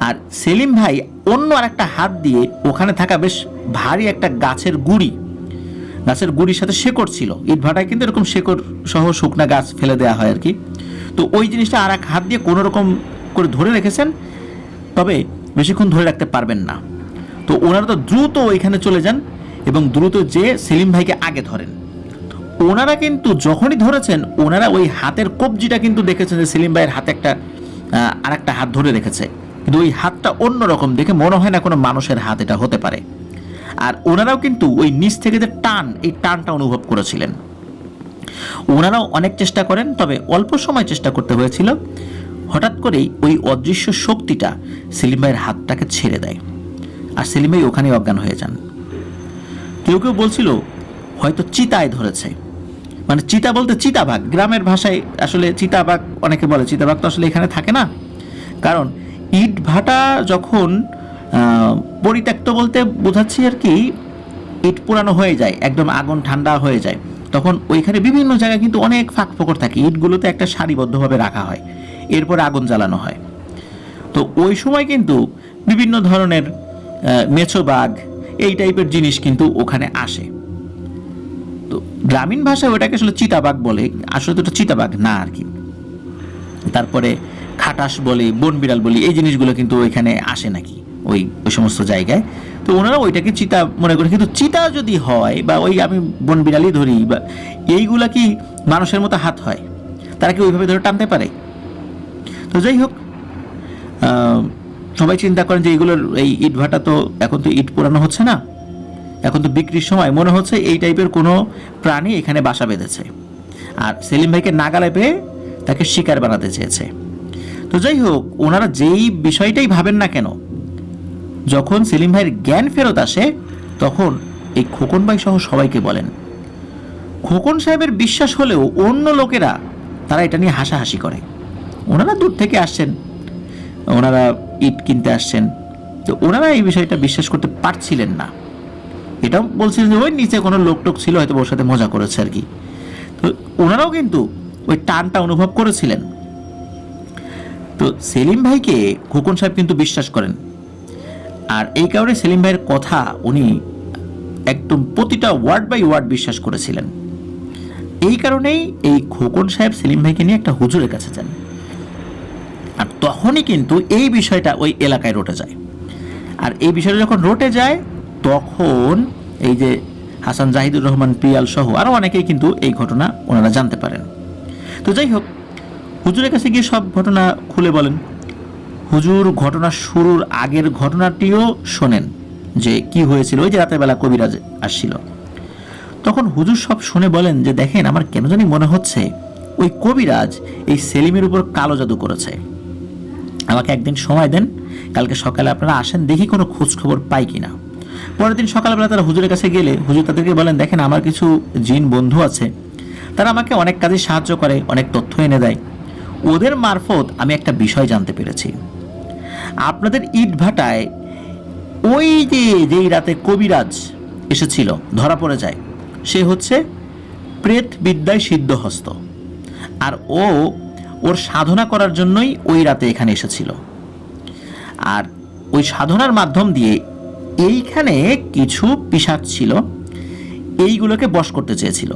আর সেলিম ভাই অন্য আর একটা হাত দিয়ে ওখানে থাকা বেশ ভারী একটা গাছের গুড়ির সাথে শেকড় ছিল। ইটভাটায় কিন্তু এরকম শেকড় সহ শুকনা গাছ ফেলে দেওয়া হয় আর কি। তো ওই জিনিসটা আর এক হাত দিয়ে কোনো রকম করে ধরে রেখেছেন, তবে বেশিক্ষণ ধরে রাখতে পারবেন না। তো ওনারা তো দ্রুত ওইখানে চলে যান এবং দ্রুত যে সেলিম ভাইকে আগে ধরেন। ওনারা কিন্তু যখনই ধরেছেন ওনারা ওই হাতের কবজিটা কিন্তু দেখেছেন যে সেলিম ভাইয়ের হাতে একটা আর একটা হাত ধরে রেখেছে, কিন্তু ওই হাতটা অন্যরকম, দেখে মনে হয় না কোনো মানুষের হাত এটা হতে পারে। আর ওনারাও কিন্তু ওই নিচ থেকে যে টান, এই টানটা অনুভব করেছিলেন। ওনারাও অনেক চেষ্টা করেন, তবে অল্প সময় চেষ্টা করতে হয়েছিল। হঠাৎ করেই ওই অদৃশ্য শক্তিটা সেলিম ভাইয়ের হাতটাকে ছেড়ে দেয় আর সেলিম ভাই ওখানেই অজ্ঞান হয়ে যান। কেউ কেউ বলছিল হয়তো চিতায় ধরেছে, মানে চিতা বলতে চিতাবাঘ, গ্রামের ভাষায় আসলে চিতাবাঘ অনেকে বলে। চিতাবাঘ তো আসলে এখানে থাকে না, কারণ ইট ভাটা যখন পরিত্যক্ত বলতে বোঝাচ্ছি আর কি, ইট পুরানো হয়ে যায়, একদম আগুন ঠান্ডা হয়ে যায়, তখন ওইখানে বিভিন্ন জায়গায় কিন্তু অনেক ফাঁক ফোকর থাকে। ইটগুলোতে একটা সারিবদ্ধভাবে রাখা হয়, এরপরে আগুন জ্বালানো হয়। তো ওই সময় কিন্তু বিভিন্ন ধরনের মেছো বাঘ এই টাইপের জিনিস কিন্তু ওখানে আসে। তো গ্রামীণ ভাষায় ওটাকে আসলে চিতাবাঘ বলে, আসলে তো এটা চিতাবাঘ না আর কি। তারপরে খাটাস বলি, বন বিড়াল বলি, এই জিনিসগুলো কিন্তু ওইখানে আসে নাকি ওই সমস্ত জায়গায়। তো ওনারা ওইটাকে চিতা মনে করে, কিন্তু চিতা যদি হয় বা ওই আমি বন বিড়ালই ধরি, বা এইগুলা কি মানুষের মতো হাত হয়? তারা কি ওইভাবে ধরে টানতে পারে? তো যাই হোক, সবাই চিন্তা করেন যে এইগুলোর এই ইট ভাটা তো এখন তো ইট পোড়ানো হচ্ছে না, এখন তো বিক্রির সময়, মনে হচ্ছে এই টাইপের কোনো প্রাণী এখানে বাসা বেঁধেছে আর সেলিম ভাইকে নাগালে পেয়ে তাকে শিকার বানাতে চেয়েছে। তো যাই হোক, ওনারা যেই বিষয়টাই ভাবেন না কেন, যখন সেলিম ভাইয়ের জ্ঞান ফেরত আসে তখন এই খোকন ভাই সহ সবাইকে বলেন। খোকন সাহেবের বিশ্বাস হলেও অন্য লোকেরা তারা এটা নিয়ে হাসাহাসি করে। ওনারা দূর থেকে আসছেন, ওনারা ইট কিনতে আসছেন, তো ওনারা এই বিষয়টা বিশ্বাস করতে পারছিলেন না। এটাও বলছিলেন যে ওই নিচে কোনো লোকটোক ছিল, হয়তো ওর সাথে মজা করেছে আর কি। তো ওনারাও কিন্তু ওই টানটা অনুভব করেছিলেন। তো সেলিম ভাইকে খোকন সাহেব কিন্তু বিশ্বাস করেন, আর এই কারণে সেলিম ভাইয়ের কথা উনি একদম প্রতিটা ওয়ার্ড বাই ওয়ার্ড বিশ্বাস করেছিলেন। এই কারণেই এই খোকন সাহেব সেলিম ভাইকে নিয়ে একটা হুজুরের কাছে যান, আর তখনই কিন্তু এই বিষয়টা ওই এলাকায় রটে যায়। আর এই বিষয়টা যখন রটে যায় তখন এই যে হাসান জাহিদুর রহমান পিয়াল সহ আরও অনেকেই কিন্তু এই ঘটনা ওনারা জানতে পারেন। তো যাই হোক, হুজুরের কাছে গিয়ে সব ঘটনা খুলে বলেন। হুজুর ঘটনা শুরুর আগের ঘটনাটিও শোনেন যে কি হয়েছিল। ওই যে রাতের বেলা কবিরাজ আসছিল, তখন হুজুর সব শুনে বলেন যে দেখেন, আমার কেন জানি মনে হচ্ছে ওই কবিরাজ এই সেলিমের উপর কালো জাদু করেছে। আমাকে একদিন সময় দেন, কালকে সকালে আপনারা আসেন, দেখি কোনো খোঁজ খবর পাই কিনা। পরের দিন সকালবেলা তারা হুজুরের কাছে গেলে হুজুর তাদেরকে বলেন, দেখেন আমার কিছু জিন বন্ধু আছে, তারা আমাকে অনেক কাজে সাহায্য করে, অনেক তথ্য এনে দেয়। ওদের মারফত আমি একটা বিষয় জানতে পেরেছি। আপনাদের ইট ভাটায় ওই যেই রাতে কবিরাজ এসেছিল ধরা পড়ে যায়, সে হচ্ছে প্রেত বিদ্যায় সিদ্ধহস্ত, আর ওর সাধনা করার জন্যই ওই রাতে এখানে এসেছিল। আর ওই সাধনার মাধ্যম দিয়ে এইখানে কিছু পিশাচ ছিল, এইগুলোকে বশ করতে চেয়েছিল।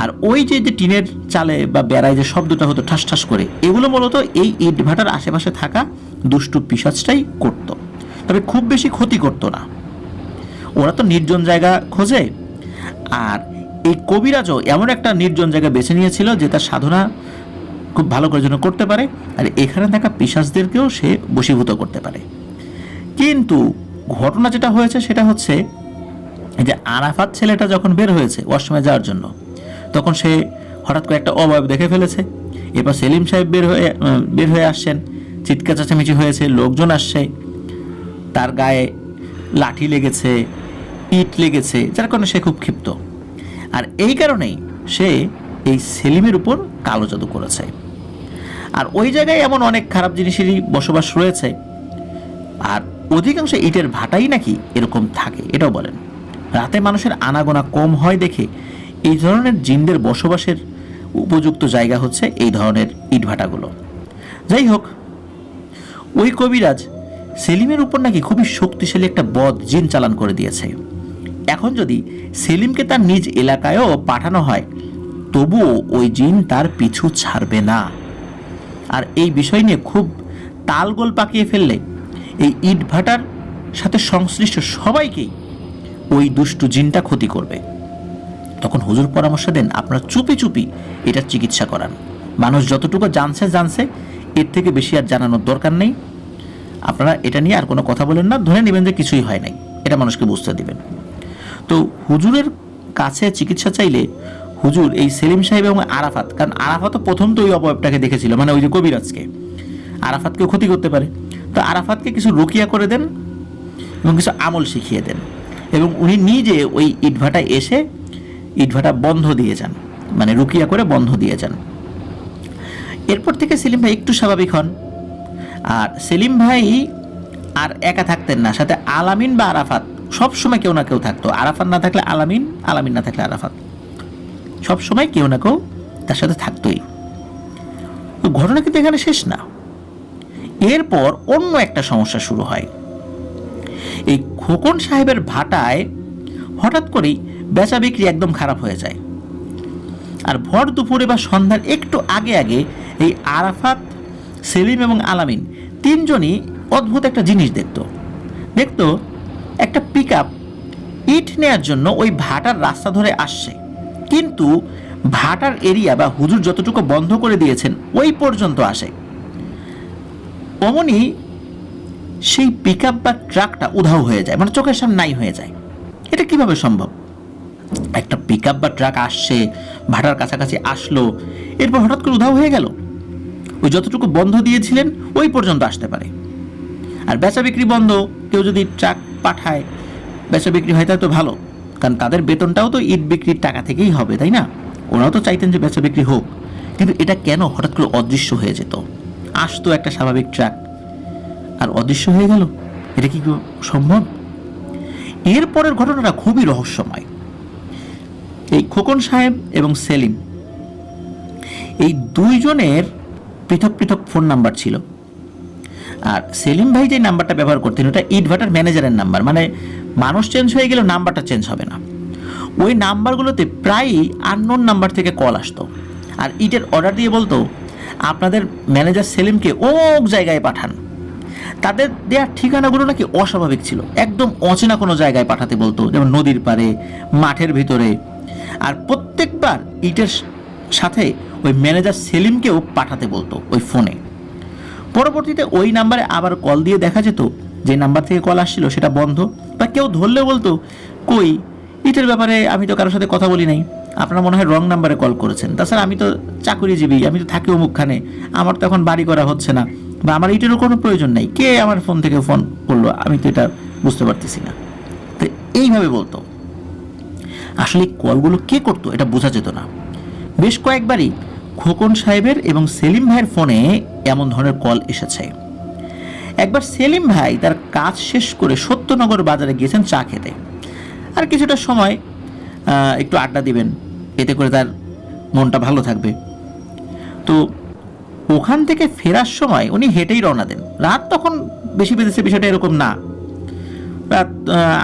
আর ওই যে টিনের চালে বা বেড়ায় যে শব্দটা হতো ঠাস ঠাস করে, এগুলো মূলত এই ইট ভাটার আশেপাশে থাকা দুষ্টু পিশাচটাই করত, তবে খুব বেশি ক্ষতি করতো না। ওরা তো নির্জন জায়গা খোঁজে, আর এই কবিরাজও এমন একটা নির্জন জায়গা বেছে নিয়েছিল যে তার সাধনা খুব ভালো করে যেন করতে পারে, আর এখানে থাকা পিশাচদেরকেও সে বশীভূত করতে পারে। কিন্তু ঘটনা যেটা হয়েছে সেটা হচ্ছে যে আরাফাত ছেলেটা যখন বের হয়েছে ওয়াশরুমে যাওয়ার জন্য, তখন সে হঠাৎ করে একটা অবয়ব দেখে ফেলেছে। এরপর সেলিম সাহেব বের হয়ে আসছেন, চিৎকার চেঁচামেচি হয়েছে, লোকজন আসছে, তার গায়ে লাঠি লেগেছে, ইট লেগেছে, যার কারণে সে খুব ক্ষিপ্ত। আর এই কারণেই সে এই সেলিমের উপর কালো জাদু করেছে। আর ওই জায়গায় এমন অনেক খারাপ জিনিসেরই বসবাস রয়েছে, আর অধিকাংশ ইটের ভাটাই নাকি এরকম থাকে, এটাও বলেন। রাতে মানুষের আনাগোনা কম হয় দেখে এই ধরনের জিনদের বসবাসের উপযুক্ত জায়গা হচ্ছে এই ধরনের ইটভাটাগুলো। যাই হোক, ওই কবিরাজ সেলিমের উপর নাকি খুবই শক্তিশালী একটা বদ জিন চালান করে দিয়েছে। এখন যদি সেলিমকে তার নিজ এলাকায়ও পাঠানো হয়, তবুও ওই জিন তার পিছু ছাড়বে না। আর এই বিষয় নিয়ে খুব তালগোল পাকিয়ে ফেললে এই ইটভাটার সাথে সংশ্লিষ্ট সবাইকেই ওই দুষ্টু জিনটা ক্ষতি করবে। তখন হুজুর পরামর্শ দেন, আপনারা চুপি চুপি এটার চিকিৎসা করান। মানুষ যতটুকু জানছে, এর থেকে বেশি আর জানানোর দরকার নেই। আপনারা এটা নিয়ে আর কোনো কথা বলেন না, ধরে নেবেন যে কিছুই হয় নাই, এটা মানুষকে বুঝতে দিবেন। তো হুজুরের কাছে চিকিৎসা চাইলে হুজুর এই সেলিম সাহেব এবং আরাফাত, কারণ আরাফাতও প্রথম তো ওই অবয়বটাকে দেখেছিল, মানে ওই যে কবিরাজকে, আরাফাতকেও ক্ষতি করতে পারে, তো আরাফাতকে কিছু রুকিয়া করে দেন এবং কিছু আমল শিখিয়ে দেন, এবং উনি নিজে ওই ইটভাটায় এসে ইটভাটা বন্ধ দিয়ে যান, মানে রুকিয়া করে বন্ধ দিয়ে যান। এরপর থেকে সেলিম ভাই একটু স্বাভাবিক হন। আর সেলিম ভাই আর একা থাকতেন না, সাথে আলামিন বা আরাফাত সবসময় কেউ না কেউ থাকতো। আরাফাত না থাকলে আলামিন, আলামিন না থাকলে আরাফাত, সবসময় কেউ না কেউ তার সাথে থাকতোই। ঘটনা কিন্তু এখানে শেষ না। এরপর অন্য একটা সমস্যা শুরু হয়। এই খোকন সাহেবের ভাটায় হঠাৎ করেই বেচা বিক্রি একদম খারাপ হয়ে যায়। আর ভর দুপুরে বা সন্ধ্যার একটু আগে আগে এই আরাফাত, সেলিম এবং আলামিন তিনজনই অদ্ভুত একটা জিনিস দেখতো একটা পিকআপ ইট নেওয়ার জন্য ওই ভাটার রাস্তা ধরে আসছে, কিন্তু ভাটার এরিয়া বা হুজুর যতটুকু বন্ধ করে দিয়েছেন ওই পর্যন্ত আসে। অমনি সেই পিকআপ বা ট্রাকটা উধাও হয়ে যায়, মানে চোখের সামনে নাই হয়ে যায়। এটা কিভাবে সম্ভব? একটা পিকআপ বা ট্রাক আসছে, ভাটার কাছাকাছি আসলো, এরপর হঠাৎ করে উধাও হয়ে গেল। ওই যতটুকু বন্ধ দিয়েছিলেন ওই পর্যন্ত আসতে পারে। আর বেচা বিক্রি বন্ধ, কেউ যদি ট্রাক পাঠায় বেচা বিক্রি হয় তাই তো ভালো, কারণ তাদের বেতনটাও তো ইট বিক্রির টাকা থেকেই হবে, তাই না? ওরাও তো চাইতেন যে বেচা বিক্রি হোক। কিন্তু এটা কেন হঠাৎ করে অদৃশ্য হয়ে যেত? আসতো একটা স্বাভাবিক ট্রাক আর অদৃশ্য হয়ে গেল, এটা কি সম্ভব? এরপরের ঘটনাটা খুবই রহস্যময়। এই খোকন সাহেব এবং সেলিম এই দুইজনের পৃথক পৃথক ফোন নাম্বার ছিল। আর সেলিম ভাই যে নাম্বারটা ব্যবহার করতেন ওটা ইটভাটার ম্যানেজারের নাম্বার, মানে মানুষ চেঞ্জ হয়ে গেলেও নাম্বারটা চেঞ্জ হবে না। ওই নাম্বারগুলোতে প্রায়ই আননোন নাম্বার থেকে কল আসতো, আর ইটের অর্ডার দিয়ে বলতো আপনাদের ম্যানেজার সেলিমকে অমুক জায়গায় পাঠান। তাদের দেওয়ার ঠিকানাগুলো নাকি অস্বাভাবিক ছিল, একদম অচেনা কোনো জায়গায় পাঠাতে বলতো, যেমন নদীর পাড়ে, মাঠের ভিতরে। আর প্রত্যেকবার ইটের সাথে ওই ম্যানেজার সেলিমকেও পাঠাতে বলতো ওই ফোনে। পরবর্তীতে ওই নাম্বারে আবার কল দিয়ে দেখা যেত যে নাম্বার থেকে কল আসছিল সেটা বন্ধ, বা কেউ ধরলে বলতো কই ইটের ব্যাপারে আমি তো কারোর সাথে কথা বলি নাই, আপনারা মনে হয় রং নাম্বারে কল করেছেন, তাছাড়া আমি তো চাকুরিজীবী, আমি তো থাকি অমুকখানে, আমার তো এখন বাড়ি করা হচ্ছে না, বা আমার ইটেরও কোনো প্রয়োজন নেই, কে আমার ফোন থেকে ফোন করলো আমি তো এটা বুঝতে পারতেছি না। তো এইভাবে বলতো। আসলে কলগুলো কে করতো এটা বোঝা যেত না। বেশ কয়েকবারই খোকন সাহেবের এবং সেলিম ভাইয়ের ফোনে এমন ধরনের কল এসেছে। একবার সেলিম ভাই তার কাজ শেষ করে সত্যনগর বাজারে গিয়েছেন চা খেতে, আর কিছুটা সময় একটু আড্ডা দিবেন, এতে করে তার মনটা ভালো থাকবে। তো ওখান থেকে ফেরার সময় উনি হেঁটেই রওনা দেন। রাত তখন বেশি বেঁধেছে, বিষয়টা এরকম না, রাত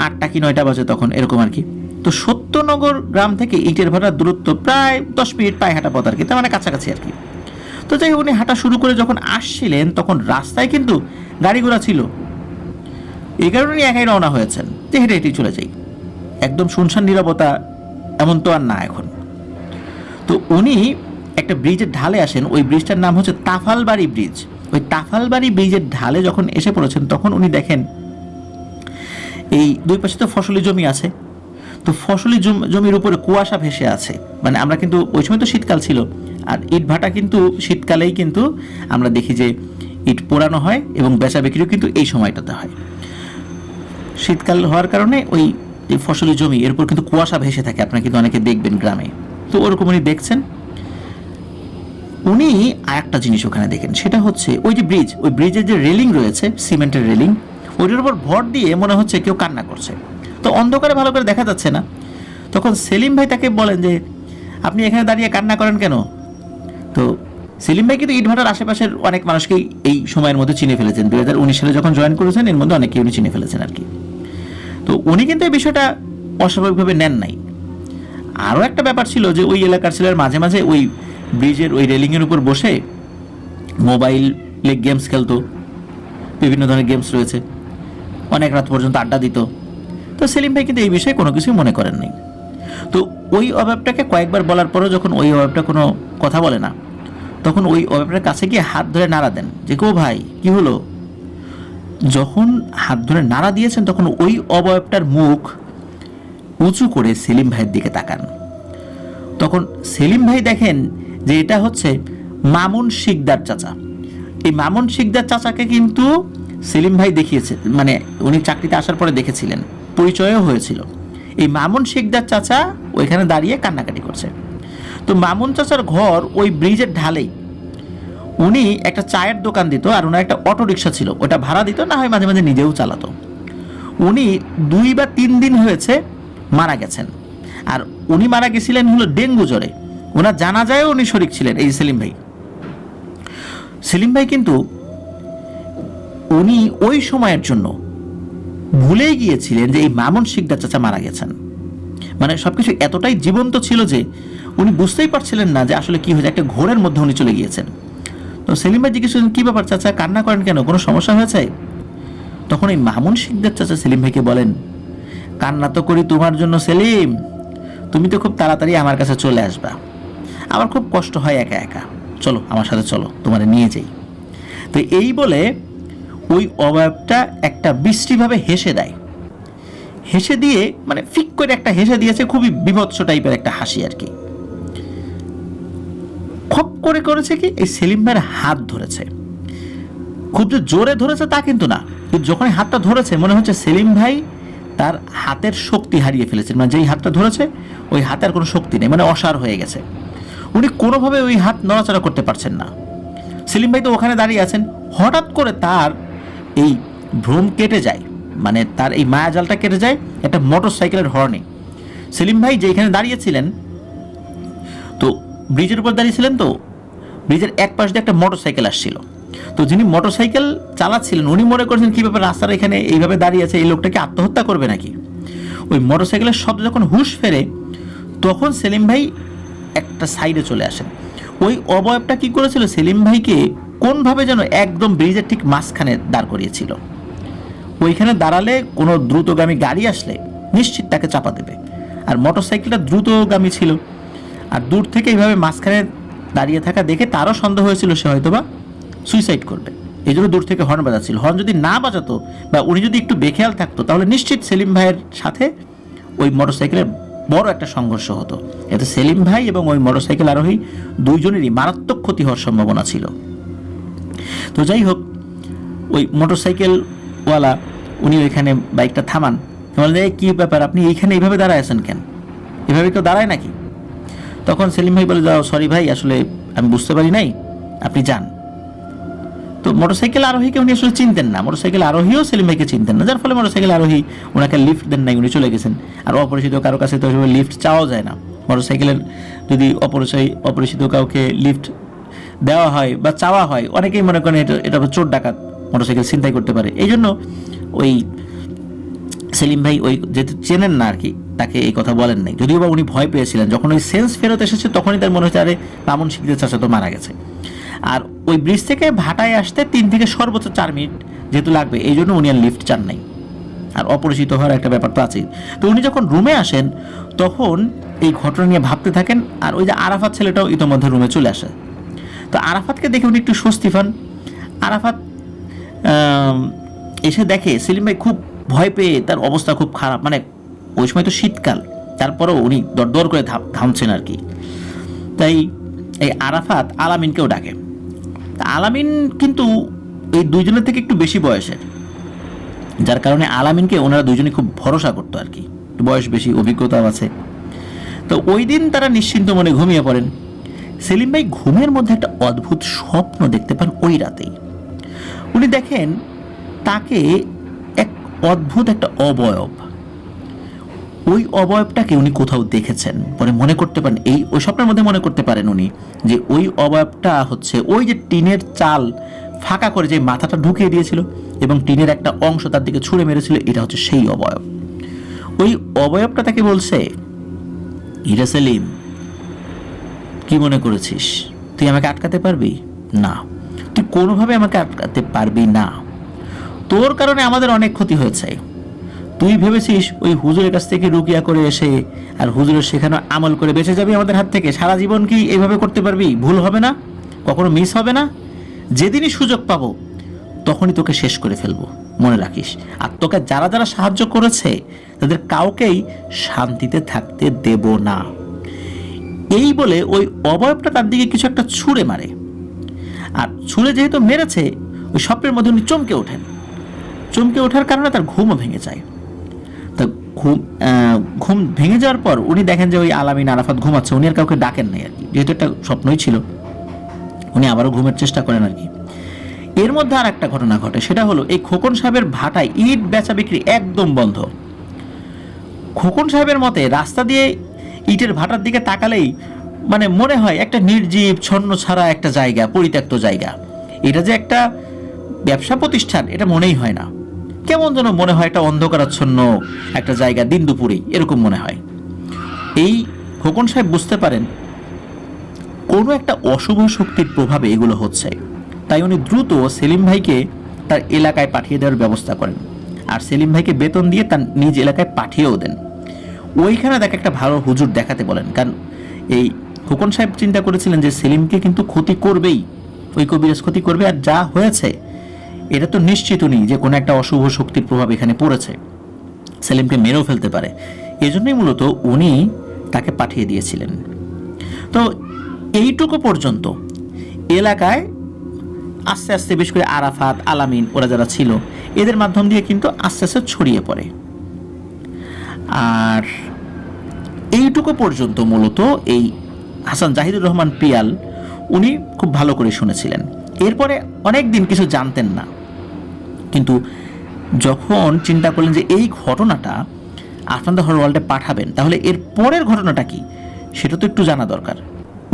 8টা কি 9টা বাজে তখন, এরকম আর কি। তো সত্যনগর গ্রাম থেকে ইটের ভাটার দূরত্ব প্রায় 10 মিনিট পায়ে হাঁটা পথ আর কি, তার মানে কাছাকাছি আর কি। তো যাই হোক, উনি হাঁটা শুরু করে যখন আসছিলেন তখন রাস্তায় কিন্তু গাড়ি ঘোড়া ছিল, এই কারণে উনি একাই রওনা হয়েছেন যে হেঁটে হেঁটেই চলে যাই। একদম শুনশান নীরবতা এমন তো আর না এখন। তো উনি একটা ব্রিজের ঢালে আসেন, ওই ব্রিজটার নাম হচ্ছে তাফালবাড়ি ব্রিজ। ওই তাফালবাড়ি ব্রিজের ঢালে যখন এসে পড়েছেন তখন উনি দেখেন এই দুই পাশে তো ফসলি জমি আছে, তো ফসলি জমির উপরে কুয়াশা ভেসে আছে। মানে আমরা কিন্তু ওই সময় তো শীতকাল ছিল, আর ইট ভাটা কিন্তু শীতকালেই কিন্তু আমরা দেখি যে ইট পোড়ানো হয় এবং বেচা বিক্রিও কিন্তু এই সময়টাতে হয়। শীতকাল হওয়ার কারণে ওই যে ফসলি জমি এর উপর কিন্তু কুয়াশা ভেসে থাকে, আপনারা কিন্তু অনেকে দেখবেন গ্রামে। তো ওরকম উনি দেখছেন। উনি আর একটা জিনিস ওখানে দেখেন, সেটা হচ্ছে ওই যে ব্রিজ, ওই ব্রিজের যে রেলিং রয়েছে, সিমেন্টের রেলিং, ওইটার উপর ভর দিয়ে মনে হচ্ছে কেউ কান্না করছে। তো অন্ধকারে ভালো করে দেখা যাচ্ছে না। তখন সেলিম ভাই তাকে বলেন যে আপনি এখানে দাঁড়িয়ে কান্না করেন কেন? তো সেলিম ভাই কিন্তু ইটভাটার আশেপাশের অনেক মানুষকেই এই সময়ের মধ্যে চিনে ফেলেছেন। 2019 সালে যখন জয়েন করেছেন এর মধ্যে অনেকেই উনি চিনে ফেলেছেন আর কি। তো উনি কিন্তু এই বিষয়টা অস্বাভাবিকভাবে নেন নাই। আরও একটা ব্যাপার ছিল যে ওই এলাকার ছেলের মাঝে মাঝে ওই ব্রিজের ওই রেলিংয়ের উপর বসে মোবাইলে গেমস খেলতো, বিভিন্ন ধরনের গেমস রয়েছে, অনেক রাত পর্যন্ত আড্ডা দিত। তো সেলিম ভাই কিন্তু এই বিষয়ে কোনো কিছুই মনে করেন নাই। তো ওই অভাবটাকে কয়েকবার বলার পরও যখন ওই অভাবটা কোনো কথা বলে না, তখন ওই অভাবটার কাছে গিয়ে হাত ধরে নাড়া দেন যে কো ভাই কি হলো। যখন হাত ধরে নাড়া দিয়েছেন তখন ওই অবয়বটার মুখ উঁচু করে সেলিম ভাইয়ের দিকে তাকান। তখন সেলিম ভাই দেখেন যে এটা হচ্ছে মামুন শিকদার চাচা। এই মামুন শিকদার চাচাকে কিন্তু সেলিম ভাই দেখিয়েছে, মানে উনি চাকরিতে আসার পরে দেখেছিলেন, পরিচয়ও হয়েছিল। এই মামুন শিকদার চাচা ওইখানে দাঁড়িয়ে কান্নাকাটি করছে। তো মামুন চাচার ঘর ওই ব্রিজের ঢালেই। উনি একটা চায়ের দোকান দিত, আর ওনার একটা অটো রিক্সা ছিল, ওটা ভাড়া দিত, না হয় মাঝে মাঝে নিজেও চালাতো। উনি 2 বা 3 দিন হয়েছে মারা গেছেন। আর উনি মারা গেছিলেন হলো ডেঙ্গু জ্বরে। ওনার জানাজায়ও উনি শরিক ছিলেন, এই সেলিম ভাই। সেলিম ভাই কিন্তু উনি ওই সময়ের জন্য ভুলেই গিয়েছিলেন যে এই মামুন শিকদার চাচা মারা গেছেন। মানে সবকিছু এতটাই জীবন্ত ছিল যে উনি বুঝতেই পারছিলেন না যে আসলে কি হয়েছে, একটা ঘোরের মধ্যে উনি চলে গিয়েছেন। তো সেলিম ভাই জিজ্ঞেস করলেন, কি ব্যাপার চাচা, কান্না করেন কেন, কোনো সমস্যা হয়েছে? তখন এই মামুন শিকদার চাচা সেলিম ভাইকে বলেন, কান্না তো করি তোমার জন্য সেলিম, তুমি তো খুব তাড়াতাড়ি আমার কাছে চলে আসবা, আমার খুব কষ্ট হয় একা একা, চলো আমার সাথে চলো, তোমার নিয়ে যাই। তো এই বলে ওই অবয়বটা একটা বিশ্রীভাবে হেসে দেয়। হেসে দিয়ে মানে ফিক করে একটা হেসে দিয়েছে, খুবই বিভৎস টাইপের একটা হাসি আর কি। খপ করে করেছে কি, এই সেলিম ভাইয়ের হাত ধরেছে। খুব যে জোরে ধরেছে তা কিন্তু না, কিন্তু যখন হাতটা ধরেছে মনে হচ্ছে সেলিম ভাই তার হাতের শক্তি হারিয়ে ফেলেছেন। মানে যেই হাতটা ধরেছে ওই হাতে আর কোনো শক্তি নেই, মানে অসার হয়ে গেছে। উনি কোনোভাবে ওই হাত নড়াচড়া করতে পারছেন না। সেলিম ভাই তো ওখানে দাঁড়িয়ে আছেন। হঠাৎ করে তার এই ভ্রম কেটে যায়, মানে তার এই মায়াজালটা কেটে যায় একটা মোটর সাইকেলের হর্নে। সেলিম ভাই যেখানে দাঁড়িয়েছিলেন, তো ব্রিজের উপর দাঁড়িয়েছিলেন, তো ব্রিজের এক পাশ দিয়ে একটা মোটরসাইকেল আসছিল। তো যিনি মোটরসাইকেল চালাচ্ছিলেন উনি মনে করছেন কী ব্যাপার, রাস্তার এখানে এইভাবে দাঁড়িয়ে আছে, এই লোকটাকে আত্মহত্যা করবে নাকি। ওই মোটরসাইকেলের শব্দ যখন হুঁশ ফেরে তখন সেলিম ভাই একটা সাইডে চলে আসেন। ওই অবয়বটা কী করেছিল, সেলিম ভাইকে কোনভাবে যেন একদম ব্রিজের ঠিক মাঝখানে দাঁড় করিয়েছিল। ওইখানে দাঁড়ালে কোনো দ্রুতগামী গাড়ি আসলে নিশ্চিত তাকে চাপা দেবে, আর মোটরসাইকেলটা দ্রুতগামী ছিল, আর দূর থেকে এইভাবে মাঝখানে দাঁড়িয়ে থাকা দেখে তারও সন্দেহ হয়েছিল সে হয়তোবা সুইসাইড করবে। এই জন্য দূর থেকে হর্ন বাজাচ্ছিল। হর্ন যদি না বাজাতো বা উনি যদি একটু বেখেয়াল থাকতো তাহলে নিশ্চিত সেলিম ভাইয়ের সাথে ওই মোটরসাইকেলের বড় একটা সংঘর্ষ হতো। এতে সেলিম ভাই এবং ওই মোটরসাইকেল আরোহী দুইজনেরই মারাত্মক ক্ষতি হওয়ার সম্ভাবনা ছিল। তো যাই হোক, ওই মোটরসাইকেলওয়ালা উনি ওইখানে বাইকটা থামান, বললেন কী ব্যাপার, আপনি এইখানে এইভাবে দাঁড়ায় আছেন কেন, এভাবে কেউ দাঁড়ায় নাকি? তখন সেলিম ভাই বলে, যাও সরি ভাই, আসলে আমি বুঝতে পারি নাই, আপনি যান। তো মোটরসাইকেল আরোহীকে উনি আসলে চিনতেন না, মোটরসাইকেল আরোহীও সেলিম ভাইকে চিনতেন না, যার ফলে মোটরসাইকেল আরোহী ওনাকে লিফট দেন নাই, উনি চলে গেছেন। আর অপরিচিত কারো কাছে তো লিফট চাওয়াও যায় না। মোটরসাইকেলের যদি অপরিচিত কাউকে লিফট দেওয়া হয় বা চাওয়া হয়, অনেকেই মনে করেন এটা চোর ডাকাত মোটরসাইকেল ছিনতাই করতে পারে। এই জন্য ওই সেলিম ভাই ওই যেহেতু চেনেন না আর কি, তাকে এই কথা বলেন নাই, যদিও বা উনি ভয় পেয়েছিলেন। যখন ওই সেন্স ফেরত এসেছে তখনই তার মনে হচ্ছে আরে বামন শিকদার চাচা তো মারা গেছে। আর ওই ব্রিজ থেকে ভাটায় আসতে 3 থেকে সর্বোচ্চ 4 মিনিট যেহেতু লাগবে, এই জন্য উনি আর লিফট চান নাই। আর অপরিচিত হওয়ার একটা ব্যাপার তো আছেই। তো উনি যখন রুমে আসেন তখন এই ঘটনা নিয়ে ভাবতে থাকেন, আর ওই যে আরাফাত ছেলেটাও ইতোমধ্যে রুমে চলে আসে। তো আরাফাতকে দেখে উনি একটু স্বস্তি পান। আরাফাত এসে দেখে সেলিম ভাই খুব ভয় পেয়ে, তার অবস্থা খুব খারাপ, মানে ওই সময় তো শীতকাল, তারপরেও উনি দরদর করে ঘামছেন আর কি। তাই এই আরাফাত আলামিনকেও ডাকে। তা আলামিন কিন্তু এই দুইজনের থেকে একটু বেশি বয়সের, যার কারণে আলামিনকে ওনারা দুইজনে খুব ভরসা করতো আর কি, বয়স বেশি, অভিজ্ঞতাও আছে। তো ওই দিন তারা নিশ্চিন্ত মনে ঘুমিয়ে পড়েন। সেলিম ভাই ঘুমের মধ্যে একটা অদ্ভুত স্বপ্ন দেখতে পান ওই রাতেই। উনি দেখেন তাকে এক অদ্ভুত একটা অবয়ব, ওই অবয়বটাকে উনি কোথাও দেখেছেন, পরে মনে করতে পারেন, ওই স্বপ্নের মধ্যে মনে করতে পারেন উনি যে ওই অবয়বটা হচ্ছে ওই যে টিনের চাল ফাঁকা করে যে মাথাটা ঢুকিয়ে দিয়েছিল এবং টিনের একটা অংশ তার দিকে ছুঁড়ে মেরেছিল, এটা হচ্ছে সেই অবয়ব। ওই অবয়বটা তাকে বলছে, ইরা সেলিম, কি মনে করেছিস তুই আমাকে আটকাতে পারবি না, তুই কোনোভাবে আমাকে আটকাতে পারবি না, তোর কারণে আমাদের অনেক ক্ষতি হয়েছে। তুই ভেবেছিস ওই হুজুরের কাছ থেকে রুকিয়া করে এসে আর হুজুরের শেখানো আমল করে বেঁচে যাবি আমাদের হাত থেকে? সারা জীবন কি এইভাবে করতে পারবি? ভুল হবে না, কখনো মিস হবে না। যেদিনই সুযোগ পাবো তখনই তোকে শেষ করে ফেলবো, মনে রাখিস। আর তোকে যারা যারা সাহায্য করেছে তাদের কাউকেই শান্তিতে থাকতে দেব না। এই বলে ওই অবয়বটা তার দিকে কিছু একটা ছুঁড়ে মারে, আর ছুঁড়ে যেহেতু মেরেছে ওই স্বপ্নের মধ্যে উনি চমকে ওঠেন। চমকে ওঠার কারণে তার ঘুমও ভেঙে যায়। তা ঘুম ভেঙে যাওয়ার পর উনি দেখেন যে ওই আলামিন আরাফাত ঘুমাচ্ছে, উনি আর কাউকে ডাকেন নাই আর কি, যেহেতু একটা স্বপ্নই ছিল। উনি আবারও ঘুমের চেষ্টা করেন আর কি। এর মধ্যে আর একটা ঘটনা ঘটে, সেটা হলো এই খোকন সাহেবের ভাটায় ইট বেচা বিক্রি একদম বন্ধ। খোকন সাহেবের মতে রাস্তা দিয়ে ইটের ভাটার দিকে তাকালেই মানে মনে হয় একটা নির্জীব ছন্ন ছাড়া একটা জায়গা, পরিত্যক্ত জায়গা। এটা যে একটা ব্যবসা প্রতিষ্ঠান এটা মনেই হয় না, কেমন যেন মনে হয় একটা অন্ধকারাচ্ছন্ন একটা জায়গা, দিন দুপুরেই এরকম মনে হয়। এই খোকন সাহেব বুঝতে পারেন কোনো একটা অশুভ শক্তির প্রভাবে এগুলো হচ্ছে। তাই উনি দ্রুত সেলিম ভাইকে তার এলাকায় পাঠিয়ে দেওয়ার ব্যবস্থা করেন, আর সেলিম ভাইকে বেতন দিয়ে তার নিজ এলাকায় পাঠিয়েও দেন। ওইখানে তাকে একটা ভালো হুজুর দেখাতে বলেন, কারণ এই খোকন সাহেব চিন্তা করেছিলেন যে সেলিমকে কিন্তু ক্ষতি করবেই, ওই কবিরাজ ক্ষতি করবে, আর যা হয়েছে এটা তো নিশ্চিত নেই যে কোনো একটা অশুভ শক্তির প্রভাব এখানে পড়েছে, সেলিমকে মেরেও ফেলতে পারে। এজন্যই মূলত উনি তাকে পাঠিয়ে দিয়েছিলেন। তো এইটুকু পর্যন্ত এলাকায় আস্তে আস্তে বেশ করে আরাফাত, আলামিন ওরা যারা ছিল এদের মাধ্যম দিয়ে কিন্তু আস্তে আস্তে ছড়িয়ে পড়ে। আর এইটুকু পর্যন্ত মূলত এই হাসান জাহিদুর রহমান পিয়াল উনি খুব ভালো করে শুনেছিলেন। এরপরে অনেক দিন কিছু জানতেন না, কিন্তু যখন চিন্তা করলেন যে এই ঘটনাটা আফরান দ্য হরর ওয়ার্ল্ডে পাঠাবেন, তাহলে এর পরের ঘটনাটা কি সেটা তো একটু জানা দরকার।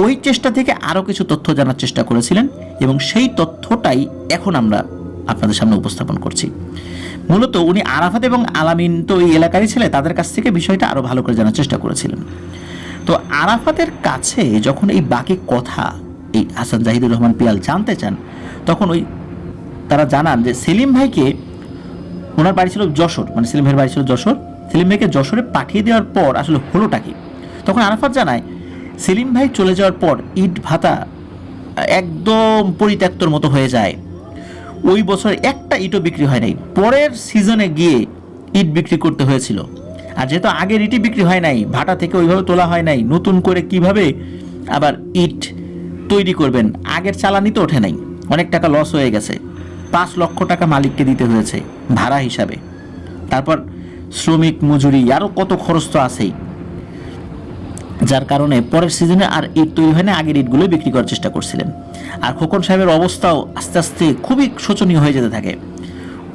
ওই চেষ্টা থেকে আরও কিছু তথ্য জানার চেষ্টা করেছিলেন এবং সেই তথ্যটাই এখন আমরা আপনাদের সামনে উপস্থাপন করছি। মূলত উনি আরাফাত এবং আলামিন তো এই এলাকারই ছেলে, তাদের কাছ থেকে বিষয়টা আরও ভালো করে জানার চেষ্টা করেছিলেন। তো আরাফাতের কাছে যখন এই বাকি কথা এই হাসান জাহিদুর রহমান পিয়াল জানতে চান, তখন তারা জানান যে সেলিম ভাইকে, ওনার বাড়ি ছিল যশোর, মানে সেলিম ভাইয়ের বাড়ি ছিল যশোর, সেলিম ভাইকে যশোরে পাঠিয়ে দেওয়ার পর আসলে হলোটা কি। তখন আরাফাত জানায় সেলিম ভাই চলে যাওয়ার পর ইট ভাতা একদম পরিত্যক্তর মতো হয়ে যায়। ওই বছর একটা ইটও বিক্রি হয় নাই, পরের সিজনে গিয়ে ইট বিক্রি করতে হয়েছিল। আর যেহেতু আগের ইটই বিক্রি হয় নাই, ভাটা থেকে ওইভাবে তোলা হয় নাই, নতুন করে কিভাবে আবার ইট তৈরি করবেন, আগের চালানি তো ওঠে নাই, অনেক টাকা লস হয়ে গেছে। 5 লক্ষ টাকা মালিককে দিতে হয়েছে ভাড়া হিসাবে, তারপর শ্রমিক মজুরি আরও কত খরচ তো আছেই, যার কারণে পরের সিজনে আর ইট তৈরি হয় না, আগের ইটগুলো বিক্রি করার চেষ্টা করছিলেন। আর খোকন সাহেবের অবস্থাও আস্তে আস্তে খুবই শোচনীয় হয়ে যেতে থাকে,